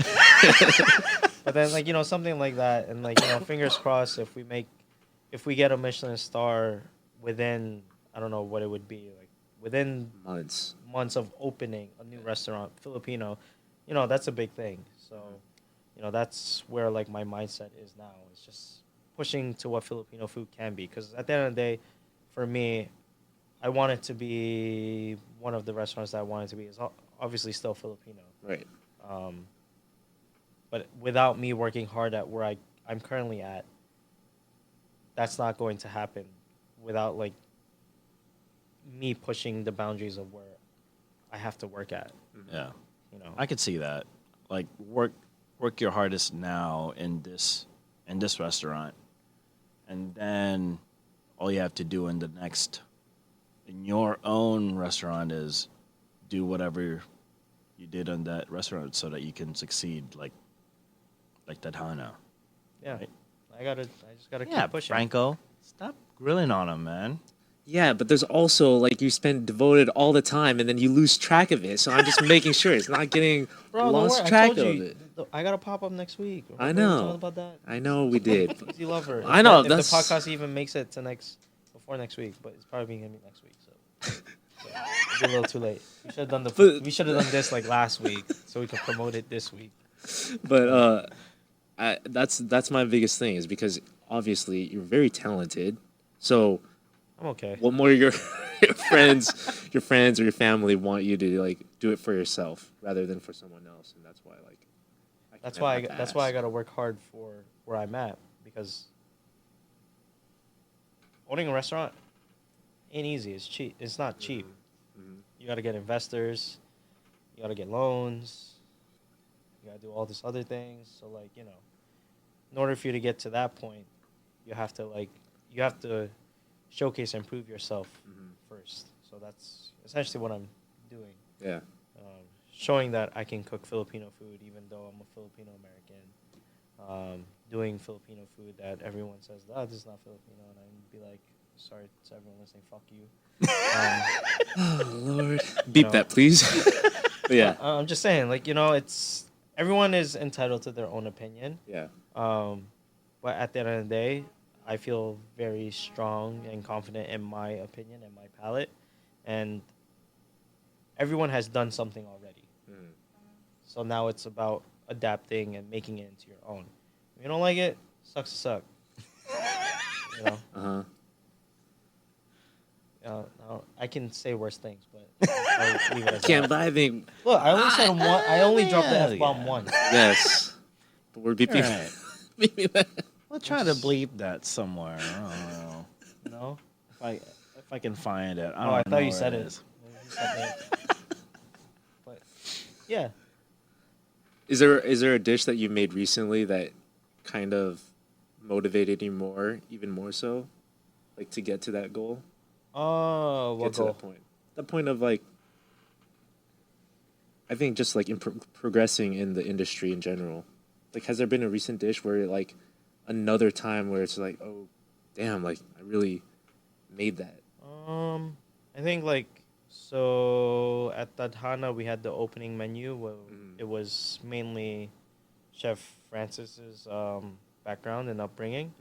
But then like something like that, and like fingers crossed if we get a Michelin star within, I don't know what it would be, like within Months. months of opening a new restaurant Filipino, that's a big thing. So that's where like my mindset is now. It's just pushing to what Filipino food can be, because at the end of the day, for me, I want it to be one of the restaurants that I want it to be. It's obviously still Filipino. Right. Um, but without me working hard at where I'm currently at, that's not going to happen without like me pushing the boundaries of where I have to work at. Yeah. You know. I could see that. Like work your hardest now in this restaurant, and then all you have to do in your own restaurant is do whatever you did on that restaurant so that you can succeed like Tadhana. Yeah. Right. I just gotta Yeah, keep pushing. Franco, stop grilling on him, man. Yeah, but there's also like you spend devoted all the time and then you lose track of it. So I'm just making sure it's not getting Bro, don't lost worry. track I told of you. it. I got a pop up next week. I Remember we know. talked about that. I know we did. Easy lover. I know, If the that's- podcast even makes it to before next week, but it's probably gonna be next week. So, it'll be a little too late. We should have done this like last week, so we can promote it this week. But that's my biggest thing is because obviously you're very talented. So I'm okay. what more your your friends or your family want you to like do it for yourself rather than for someone else, and that's why like That's why I gotta work hard for where I'm at, because owning a restaurant ain't easy. It's cheap. It's not cheap. Mhm. You gotta get investors. You gotta get loans. You gotta do all this other things. So like in order for you to get to that point, you have to showcase and prove yourself first. So that's essentially what I'm doing. Yeah. Showing that I can cook Filipino food, even though I'm a Filipino American. Doing Filipino food that everyone says, "Oh, this is not Filipino," and I'd be like, "Sorry to everyone listening, fuck you." Oh Lord, beep know. that please. But yeah, I'm just saying, like it's everyone is entitled to their own opinion. yeah. But at the end of the day, I feel very strong and confident in my opinion and my palate, and everyone has done something already. Mhm. So now it's about adapting and making it into your own. If you don't like it, sucks to suck. You know, Uh huh. I can say worse things, but I'll leave it as Can't that. buy anything. Look, I only said one. I only dropped the Hell F-bomb yeah. once. Yes, but we're beeping. Right. beeping that. We'll try to bleep that somewhere. I don't know. No? If I can find it. I Oh, don't I know thought you where said it. is. But yeah. Is there a dish that you made recently that kind of motivated you more, even more so, like to get to that goal? Oh, Get what to goal? that point. The point of like, I think just like in progressing in the industry in general. Like, has there been a recent dish where like another time where it's like, oh, damn, like I really made that. I think like so at Tadhana we had the opening menu where it was mainly Chef Francis's background and upbringing,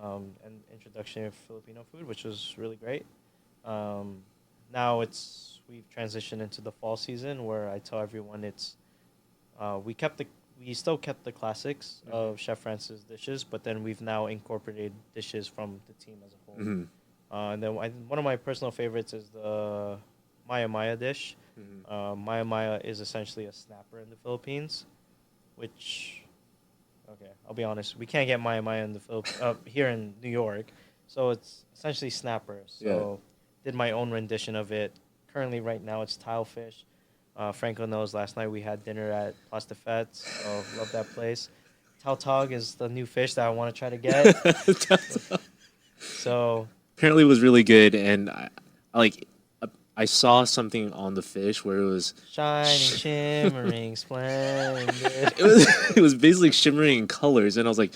and introduction of Filipino food, which was really great. Now we've transitioned into the fall season where I tell everyone we still kept the classics of Chef Francis dishes, but then we've now incorporated dishes from the team as a whole. And then one of my personal favorites is the Maya Maya dish. Maya Maya is essentially a snapper in the Philippines, which, okay, I'll be honest, we can't get Maya Maya in the here in New York, so it's essentially snapper. So did my own rendition of it. Currently, right now, it's tilefish. Franco knows last night we had dinner at Place de Fête, so love that place. Tautog is the new fish that I want to try to get. So Apparently, it was really good, and I saw something on the fish where it was shining, shimmering, splendid. it was basically shimmering in colors, and I was like,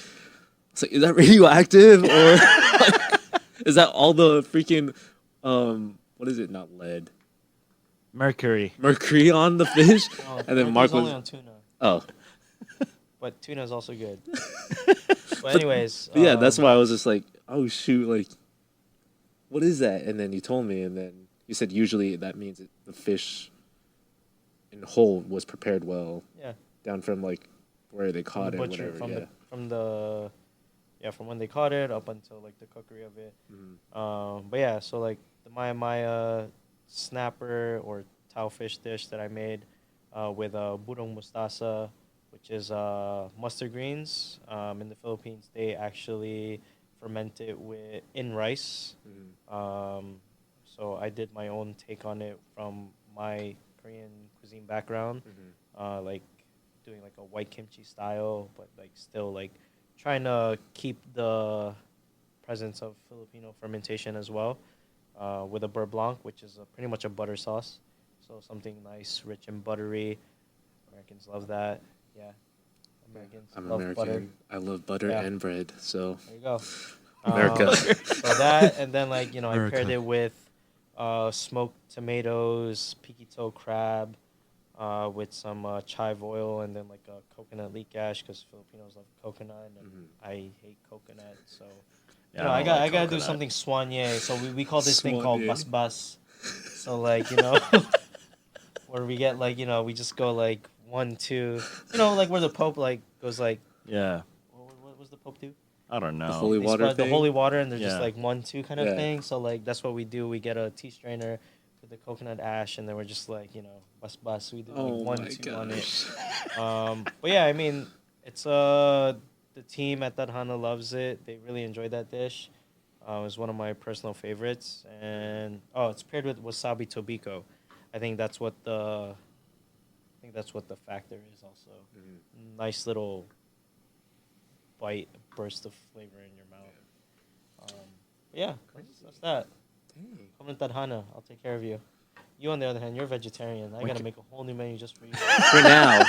is that radioactive or is that all the freaking what is it? Not lead, Mercury. mercury on the fish? Oh, And then it's Mark only was on tuna, oh, but tuna is also good. But anyways, but yeah, that's why I was just like, oh shoot, like what is that? And then you told me, and then you said usually that means the fish in whole was prepared well. Yeah. Down from like where they from caught the it, butcher, whatever. from when they caught it up until like the cookery of it. Mhm. But yeah, so like the Maya Maya snapper or tao fish dish that I made with burong mustasa, which is mustard greens. In the Philippines, they actually ferment it in rice. So I did my own take on it from my Korean cuisine background, like doing like a white kimchi style, but like still like trying to keep the presence of Filipino fermentation as well, with a beurre blanc, which is pretty much a butter sauce. So something nice, rich and buttery. Americans love that. Yeah, Americans I'm love American. butter. I love butter Yeah. and bread. So There you go. America. So that, and then like I America. paired it with smoked tomatoes, piquito crab, with some chive oil, and then like a coconut leek ash because Filipinos love coconut, and I hate coconut. So Yeah, I don't got like I gotta do coconut. something soigné. So we call this thing called Soigné. bus bus. So like where we get like we just go like 1 2, like where the Pope like goes like Yeah, what was the Pope do? I don't know. The holy They water spread the thing? holy water and they're just Yeah. like 1 2 kind of Yeah. thing. So like that's what we do. We get a tea strainer with the coconut ash, and then we're just like bus bus. We do like Oh 1 my 2 on it. gosh. But yeah, I mean, it's the team at Tadhana loves it. They really enjoy that dish. It was one of my personal favorites, and it's paired with wasabi tobiko. I think that's what the factor is also. Nice little bite, burst of flavor in your mouth. But yeah, that's that. Dang. Come to Tadhana. I'll take care of you. You, on the other hand, you're vegetarian. I gotta make a whole new menu just for you. For now,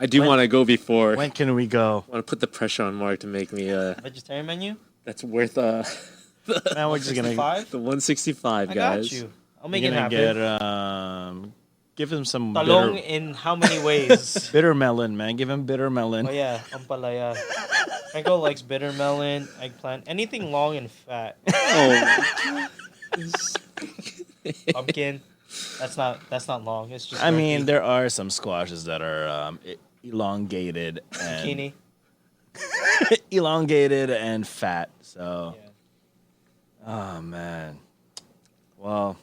I do want to go before. When can we go? I want to put the pressure on Mark to make me Vegetarian menu? that's worth Now we're just gonna 65? the 165 I guys. got you. I'll we're make it gonna happen. get give him some Talong bitter, in how many ways? bitter melon, man. Give him bitter melon. Oh yeah, ampalaya. Franco likes bitter melon, eggplant, anything long and fat. Oh, Pumpkin. That's not long. It's just. I mean, turkey. there are some squashes that are elongated and Zucchini. elongated and fat. So, Yeah. oh man. Well,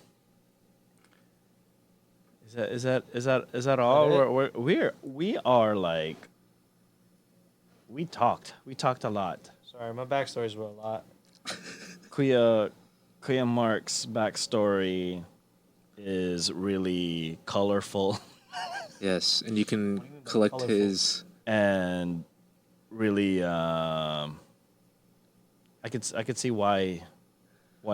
is that all? it? We are like we talked a lot. Sorry, my backstories were a lot. Kuya Mark's backstory is really colorful yes, and you What do can you mean by collect colorful? his. and really I could see why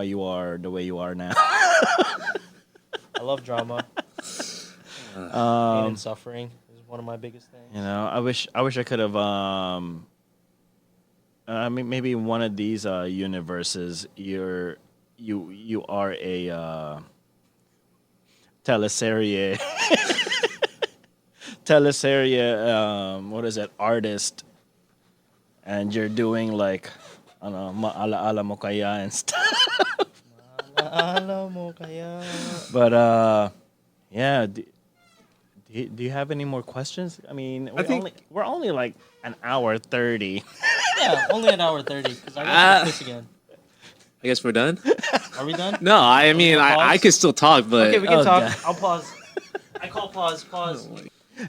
you are the way you are now. I love drama. Pain and suffering is one of my biggest things. You know, I wish I could have I mean maybe one of these universes you are a teleserie what is it, artist, and you're doing like I don't know maala mo kaya and stuff. Alam mo kaya. But yeah, do you have any more questions? I mean, we're only like an hour 30. Yeah, only an hour 30 because I got to piss again. I guess we're done. Are we done? No, I mean wanna I pause? could still talk, but Okay, we can Oh, talk. God. I'll pause. I call pause. Pause.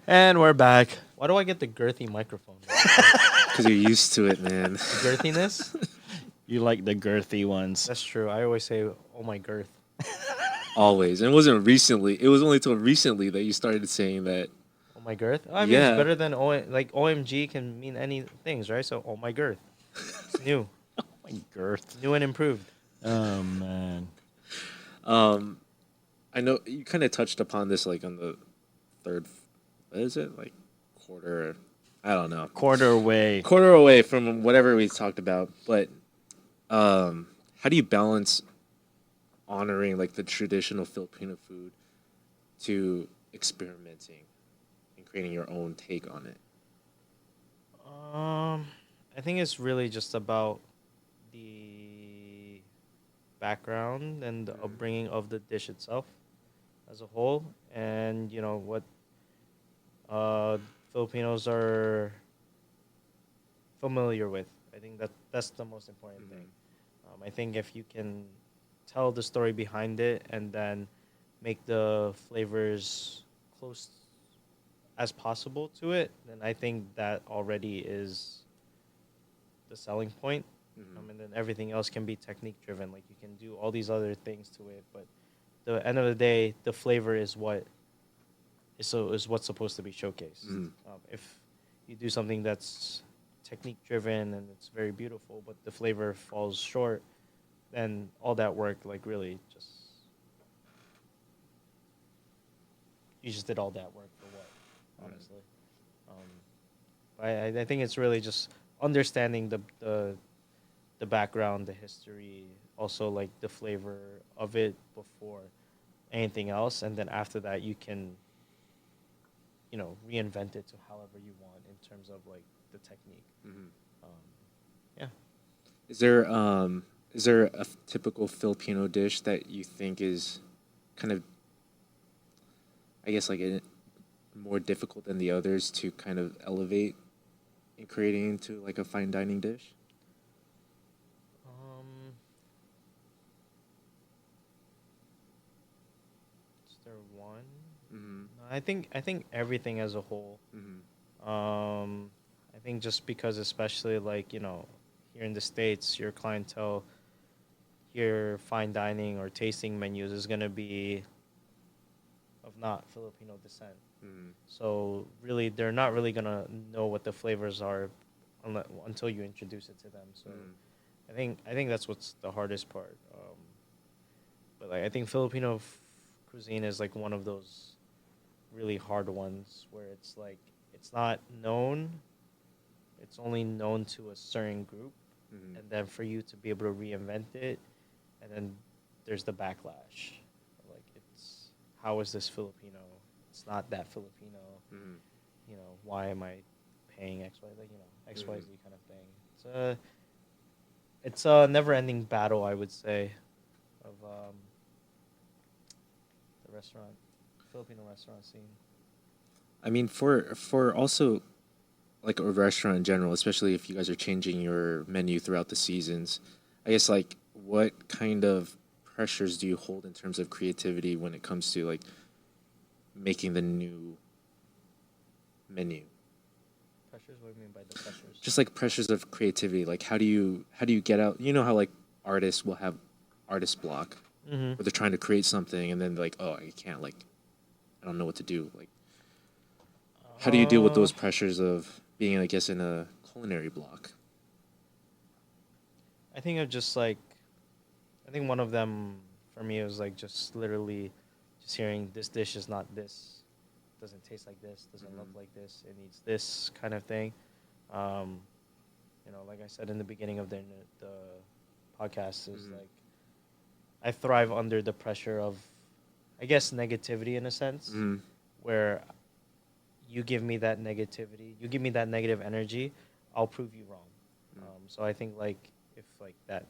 And we're back. Why do I get the girthy microphone? because you're used to it, man. Girthiness? You like the girthy ones. That's true. I always say, "Oh my girth." Always, and it wasn't recently. It was only till recently that you started saying that. Oh my girth. I mean, Yeah. it's better than like OMG can mean any things, right? So, oh my girth. It's new, My girth. new and improved. Oh man. I know you kind of touched upon this like on the third. What is it like quarter? I don't know. Quarter away. Quarter away from whatever we talked about, but how do you balance honoring like the traditional Filipino food to experimenting and creating your own take on it? I think it's really just about the background and the upbringing of the dish itself as a whole, and you know what Filipinos are familiar with. I think that's the most important thing. I think if you can tell the story behind it and then make the flavors close as possible to it, then I think that already is the selling point. And then everything else can be technique driven. Like you can do all these other things to it, but the end of the day, the flavor is what's supposed to be showcased. If you do something that's technique driven and it's very beautiful, but the flavor falls short, then all that work like really just you just did all that work for what, honestly. I think it's really just understanding the background, the history, also like the flavor of it before anything else, and then after that you can, you know, reinvent it to however you want in terms of like the technique. Yeah. Is there a typical Filipino dish that you think is kind of, I guess, like more difficult than the others to kind of elevate in creating into like a fine dining dish? Is there one? No, I think everything as a whole. I think just because, especially like, you know, here in the States, your clientele, your fine dining or tasting menus is gonna be of not Filipino descent. So really, they're not really gonna know what the flavors are until you introduce it to them. So I think that's what's the hardest part. But like I think Filipino cuisine is like one of those really hard ones where it's like it's not known. It's only known to a certain group, and then for you to be able to reinvent it, and then there's the backlash. Like it's how is this Filipino? It's not that Filipino. You know, why am I paying X Y? Like, you know, XYZ kind of thing. It's a never-ending battle, I would say, of the Filipino restaurant scene. I mean, for also like a restaurant in general, especially if you guys are changing your menu throughout the seasons, I guess like what kind of pressures do you hold in terms of creativity when it comes to like making the new menu? Pressures? What do you mean by the pressures? Just like pressures of creativity. Like how do you get out? You know how like artists will have artist block where they're trying to create something and then they're like, oh, I can't, like I don't know what to do. Like how do you deal with those pressures of being, I guess, in a culinary block? I think of just like, I think one of them for me was like just literally just hearing this dish is not this, doesn't taste like this, doesn't look like this, it needs this kind of thing. You know, like I said in the beginning of the podcast, is like I thrive under the pressure of, I guess, negativity in a sense, where you give me that negativity, you give me that negative energy, I'll prove you wrong. So I think like if like that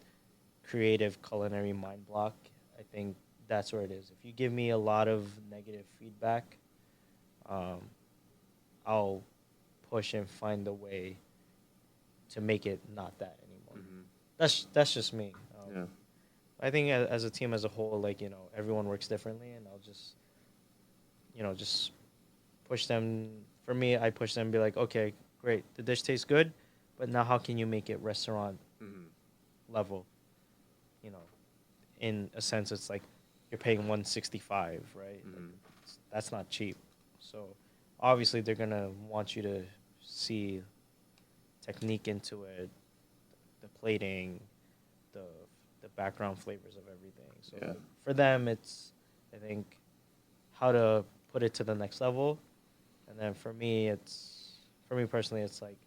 creative culinary mind block, I think that's where it is. If you give me a lot of negative feedback, I'll push and find a way to make it not that anymore. That's just me. Yeah. I think as a team as a whole, like, everyone works differently, and I'll just, just push them. For me, I push them and be like, okay, great, the dish tastes good, but now how can you make it restaurant level? You know, in a sense, it's like you're paying 165, right? Like, that's not cheap. So obviously they're gonna want you to see technique into it, the plating, the the background flavors of everything. So Yeah. for them, it's, I think, how to put it to the next level, and then for me personally, it's like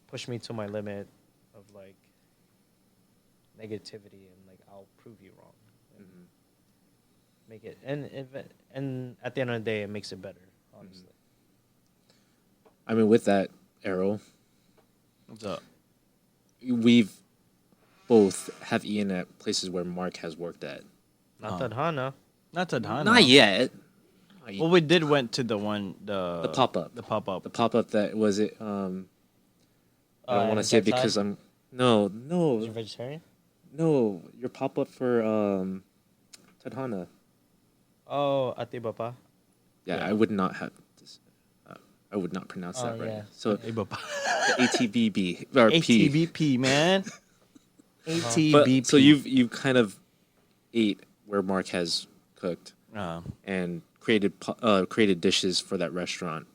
push me to my limit of like negativity, and like I'll prove you wrong. And make it, and at the end of the day, it makes it better. Honestly, I mean, with that, Errol, What's up? we've both have eaten at places where Mark has worked at. not Tadhana. Not Tadhana. Not yet. Well, we did went to the one The pop-up. The pop up. The pop-up that was it. I don't want to and say it Jet because Side? I'm You're no vegetarian? your pop-up for Tadhana. Oh, Ate Bapa. Yeah, I would not have. I would not pronounce that right. Yeah. So Hey, Baba. the ATBB or P. ATBP, man. But, ATBP. so you've kind of ate where Mark has cooked and created dishes for that restaurant.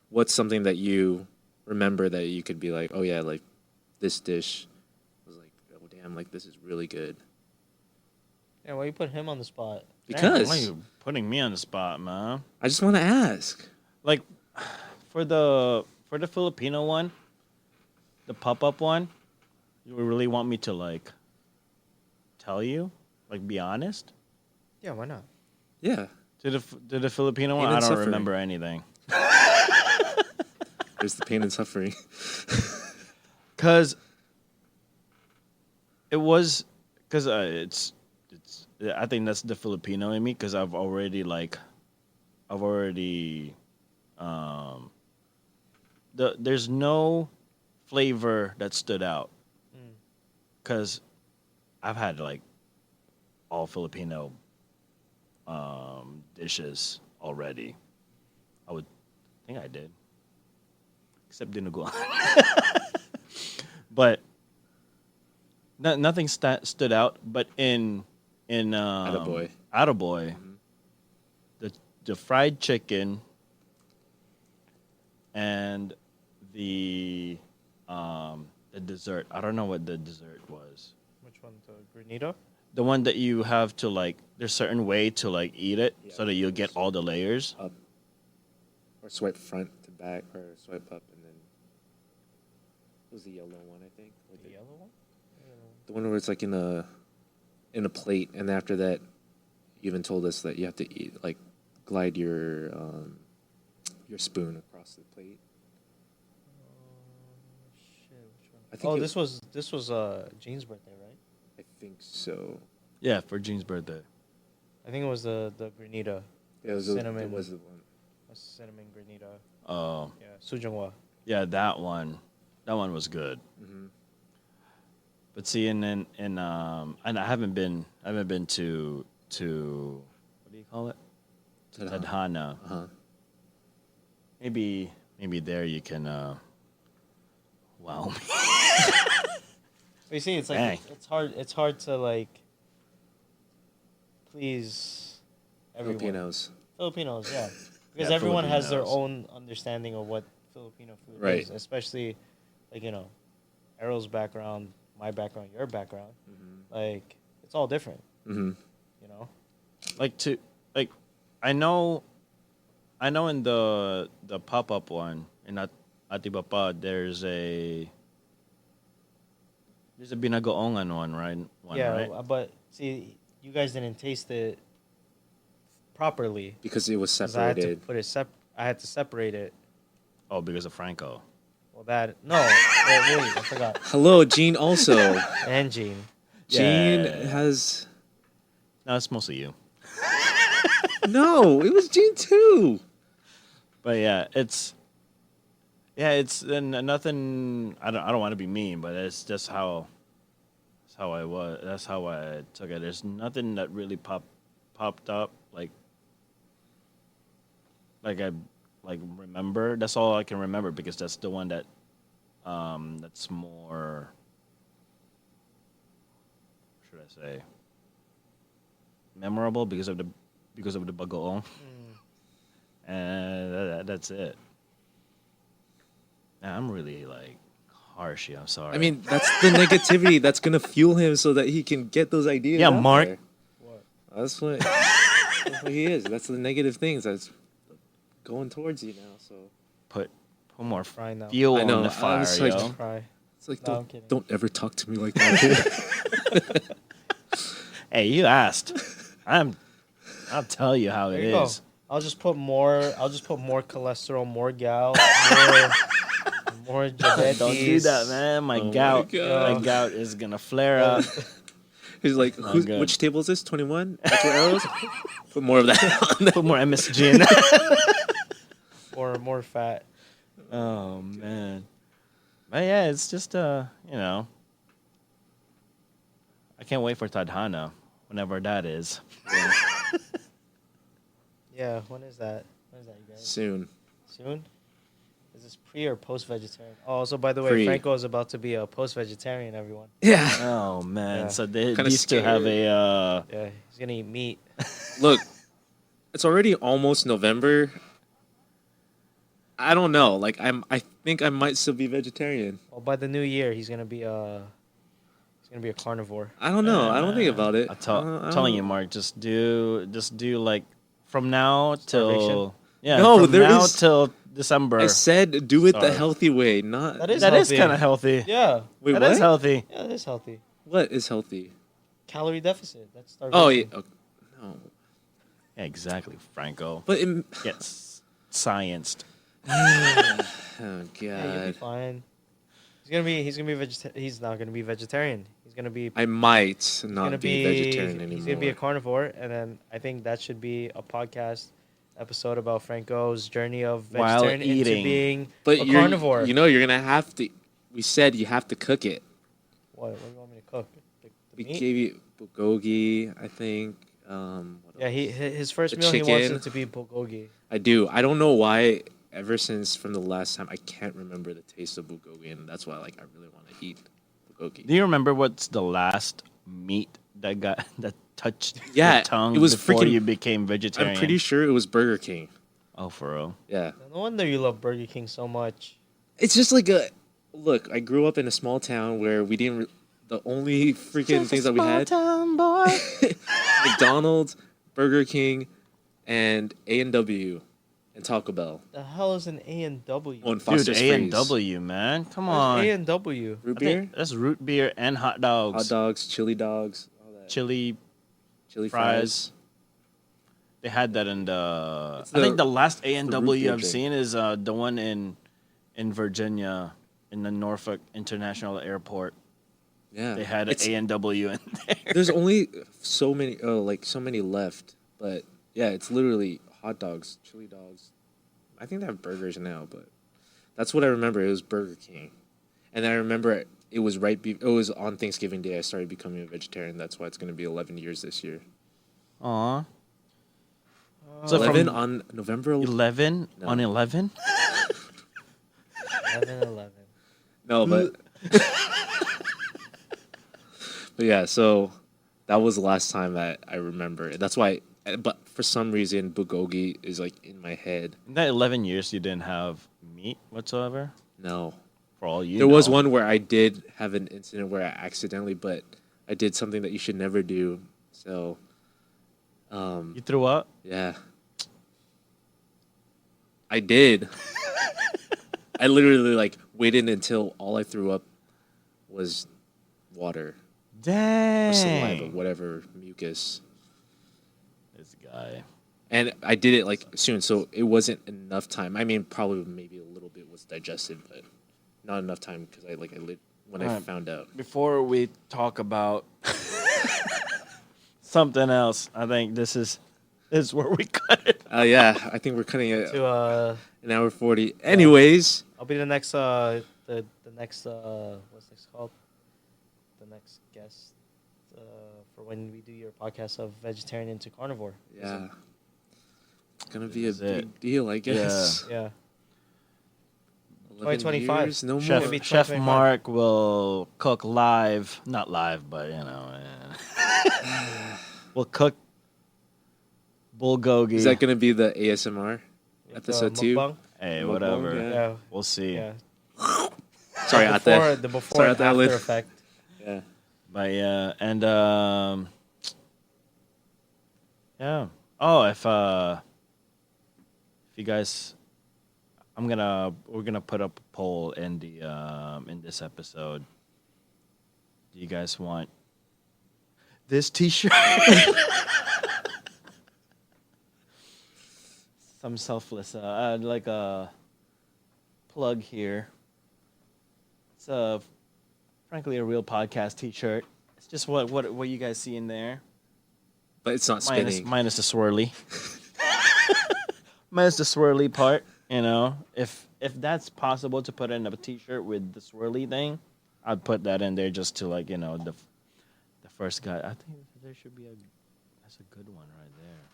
What's something that you remember that you could be like, oh yeah, like this dish was like, oh damn, like this is really good. Yeah, why you put him on the spot? Because why are you putting me on the spot, man? I just want to ask. Like for the Filipino one, the pop up one, you really want me to like tell you, like be honest? Yeah, why not? Yeah, To the Filipino one, Pain I and don't suffering. remember anything. there's the pain and suffering. Cause it's I think that's the Filipino in me because I've already there's no flavor that stood out because I've had like all Filipino dishes already. I would think I did, except dinuguan. But nothing stood out. But in Attaboy. Attaboy, the fried chicken and the dessert. I don't know what the dessert was. Which one? The granito? The one that you have to like. There's a certain way to like eat it Yeah. so that you'll get all the layers. Up or swipe front to back or swipe up and then it was the yellow one I think. Or The yellow one? the one where it's like in a plate and after that you even told us that you have to eat like glide your spoon across the plate. Shit, which one? I think Oh, it- this was Jean's birthday, right? I think so. Yeah, for Jean's birthday. I think it was the granita. Yeah, it was Cinnamon. it was the one. Cinnamon granita. Oh, Yeah, Sujungwa. yeah, that one. That one was good. Mm-hmm. But see, and I haven't been to what do you call it? To Tadhana. Uh-huh. Maybe there you can wow me. But you see, it's like Dang. it's hard to like please everyone. Filipinos. Yeah. Because Yeah, everyone has their Filipinos. own understanding of what Filipino food Right. is, especially like, Errol's background, my background, your background. Like, it's all different, Mm-hmm. you know? like I know in the pop up one in Atibapa there's a binagoongan one, right? Right? But see, you guys didn't taste it properly. Because it was 'Cause I had to separated. put it I had to separate it. Oh, because of Franco. Well, wait, I forgot. Hello, Gene also. And Jean. Gene Yeah. has No, it's mostly you. no, it was Gene too. But yeah, it's nothing. I don't want to be mean, but it's just how That's how I was. That's how I took it. There's nothing that really popped up like I like remember. That's all I can remember because that's the one that that's more. Should I say memorable because of the bagoong, and that's it. Nah, I'm really like harsh. Yeah, I'm sorry. I mean, that's the negativity that's gonna fuel him so that he can get those ideas. Yeah, out Mark. there. That's what, he is. That's the negative things that's going towards you now. So put more Cry now. fuel I know, on the I fire, was like- yo. Cry. it's like, No, I'm don't, kidding. don't ever talk to me like that. Hey, you asked. I'll tell you how There it you go. is. I'll just put more cholesterol, more gout, more diabetes. Don't do that, man. My Oh my gout, God. my gout is gonna flare up. He's like, Not good. which table is this? 21? Extra arrows? Put more of that on there. Put more MSG in there. More fat. Oh man. But yeah, it's just you know. I can't wait for Tadhana, whenever that is. Yeah, when is that? When is that, you guys? Soon. Soon? Is this pre or post vegetarian? Oh, so by the way, Pre. Franco is about to be a post vegetarian. Everyone. Yeah. Oh man. Yeah. So they Kinda used to have scared. Yeah, he's gonna eat meat. Look, it's already almost November. I don't know. Like I think I might still be vegetarian. Well, by the new year, he's gonna be a carnivore. I don't know. I don't think about it. I'm telling you, Mark, just do like from now till Starvation? yeah, No, from there now is- till December. I said do it the Sorry. healthy way, not. That is that is healthy. kind of healthy. Yeah, Wait, That what? is healthy. yeah, that is healthy. What is healthy? Calorie deficit. That's starvation. Oh yeah. Okay. No, Yeah, exactly, Franco. but it, Gets scienced. oh Yeah, you'll be god, fine. He's not gonna be vegetarian. He's gonna be I might gonna not be vegetarian anymore. He's gonna be a carnivore, and then I think that should be a podcast episode about Franco's journey of While vegetarian into eating. being but a you're, carnivore. You know, you're gonna have to. We said you have to cook it. What do you want me to cook? The We meat? gave you bulgogi, I think. What Yeah, else? his first The meal he wants chicken. it to be bulgogi. I do. I don't know why. Ever since from the last time, I can't remember the taste of bulgogi, and that's why like I really want to eat bulgogi. Do you remember what's the last meat that touched Yeah, your tongue it was before freaking- you became vegetarian? I'm pretty sure it was Burger King. Oh, for real? Yeah, No wonder you love Burger King so much. it's just like a look. I grew up in a small town where we didn't. The only freaking things that we had: Town boy. McDonald's, Burger King, and A&W, and Taco Bell. The hell is an A&W? Oh, and Dude, Foster's A and Freeze. W, man. Come Where's on. A&W? Root I beer, think that's root beer and hot dogs. hot dogs, chili dogs, all that. Chili. Chili fries. fries. They had that in the. It's I think the last A the and root W beer I've drink. seen is the one in Virginia, in the Norfolk International Airport. Yeah, They had an It's- A and W in there. There's only so many, so many left. But yeah, it's literally hot dogs, chili dogs. I think they have burgers now, but that's what I remember. It was Burger King, and I remember it was it was on Thanksgiving Day I started becoming a vegetarian. That's why it's going to be 11 years this year. Aw. So 11 from on November 11 No. on 11. 11. No, but but yeah. So that was the last time that I remember. That's why. But for some reason, bulgogi is like in my head. In that 11 years, you didn't have meat whatsoever. No. For all you There was know. one where I did have an incident where I accidentally, but I did something that you should never do. So, You threw up. yeah, I did. I literally like waited until all I threw up was water Dang. or saliva, whatever, mucus, This guy. and I did it like soon, so it wasn't enough time. I mean, probably maybe a little bit was digested, but not enough time because I lit when I Alright. found out. Before we talk about something else, I think this is where we cut it. Yeah, I think we're cutting it To an hour 40. Anyways, I'll be the next the next what's this called? the next guest for when we do your podcast of vegetarian to carnivore. Yeah. It's gonna be a This is it. big deal, I guess. Yeah. 11 2025. years, no Chef more. Maybe Chef 2025. Mark will cook live, not live, but we'll cook bulgogi. Is that gonna be the ASMR With, episode 2? mukbang. Hey, Mukbang, whatever. yeah. Yeah. We'll see. Yeah. Sorry, out there. The before Sorry and about that, after Lynn. effect. Yeah. But yeah, and yeah. Oh, if you guys, we're gonna put up a poll in the in this episode. Do you guys want this T-shirt? Some selfless, like a plug here. It's frankly a real podcast T-shirt. It's just what you guys see in there. But it's not spinning. Minus the swirly. Minus the swirly part, If that's possible to put in a T-shirt with the swirly thing, I'd put that in there just to the first guy. I think there should be that's a good one right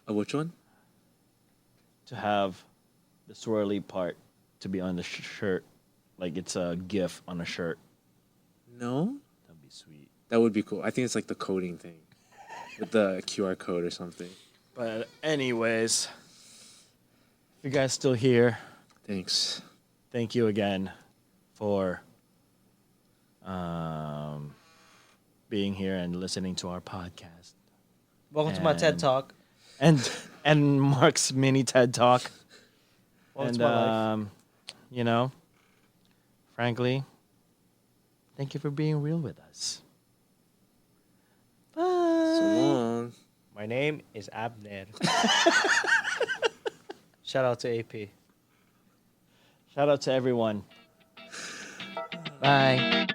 there. Which one? To have the swirly part to be on the shirt, like it's a GIF on a shirt. No? That'd be sweet. That would be cool. I think it's like the coding thing with the QR code or something. But anyways, if you guys still here, Thanks. thank you again for being here and listening to our podcast. Welcome to my TED And- Talk. And Mark's mini TED Talk. Welcome to And my life. frankly, thank you for being real with us. Bye. So long. My name is Abner. Shout out to AP. Shout out to everyone. Bye.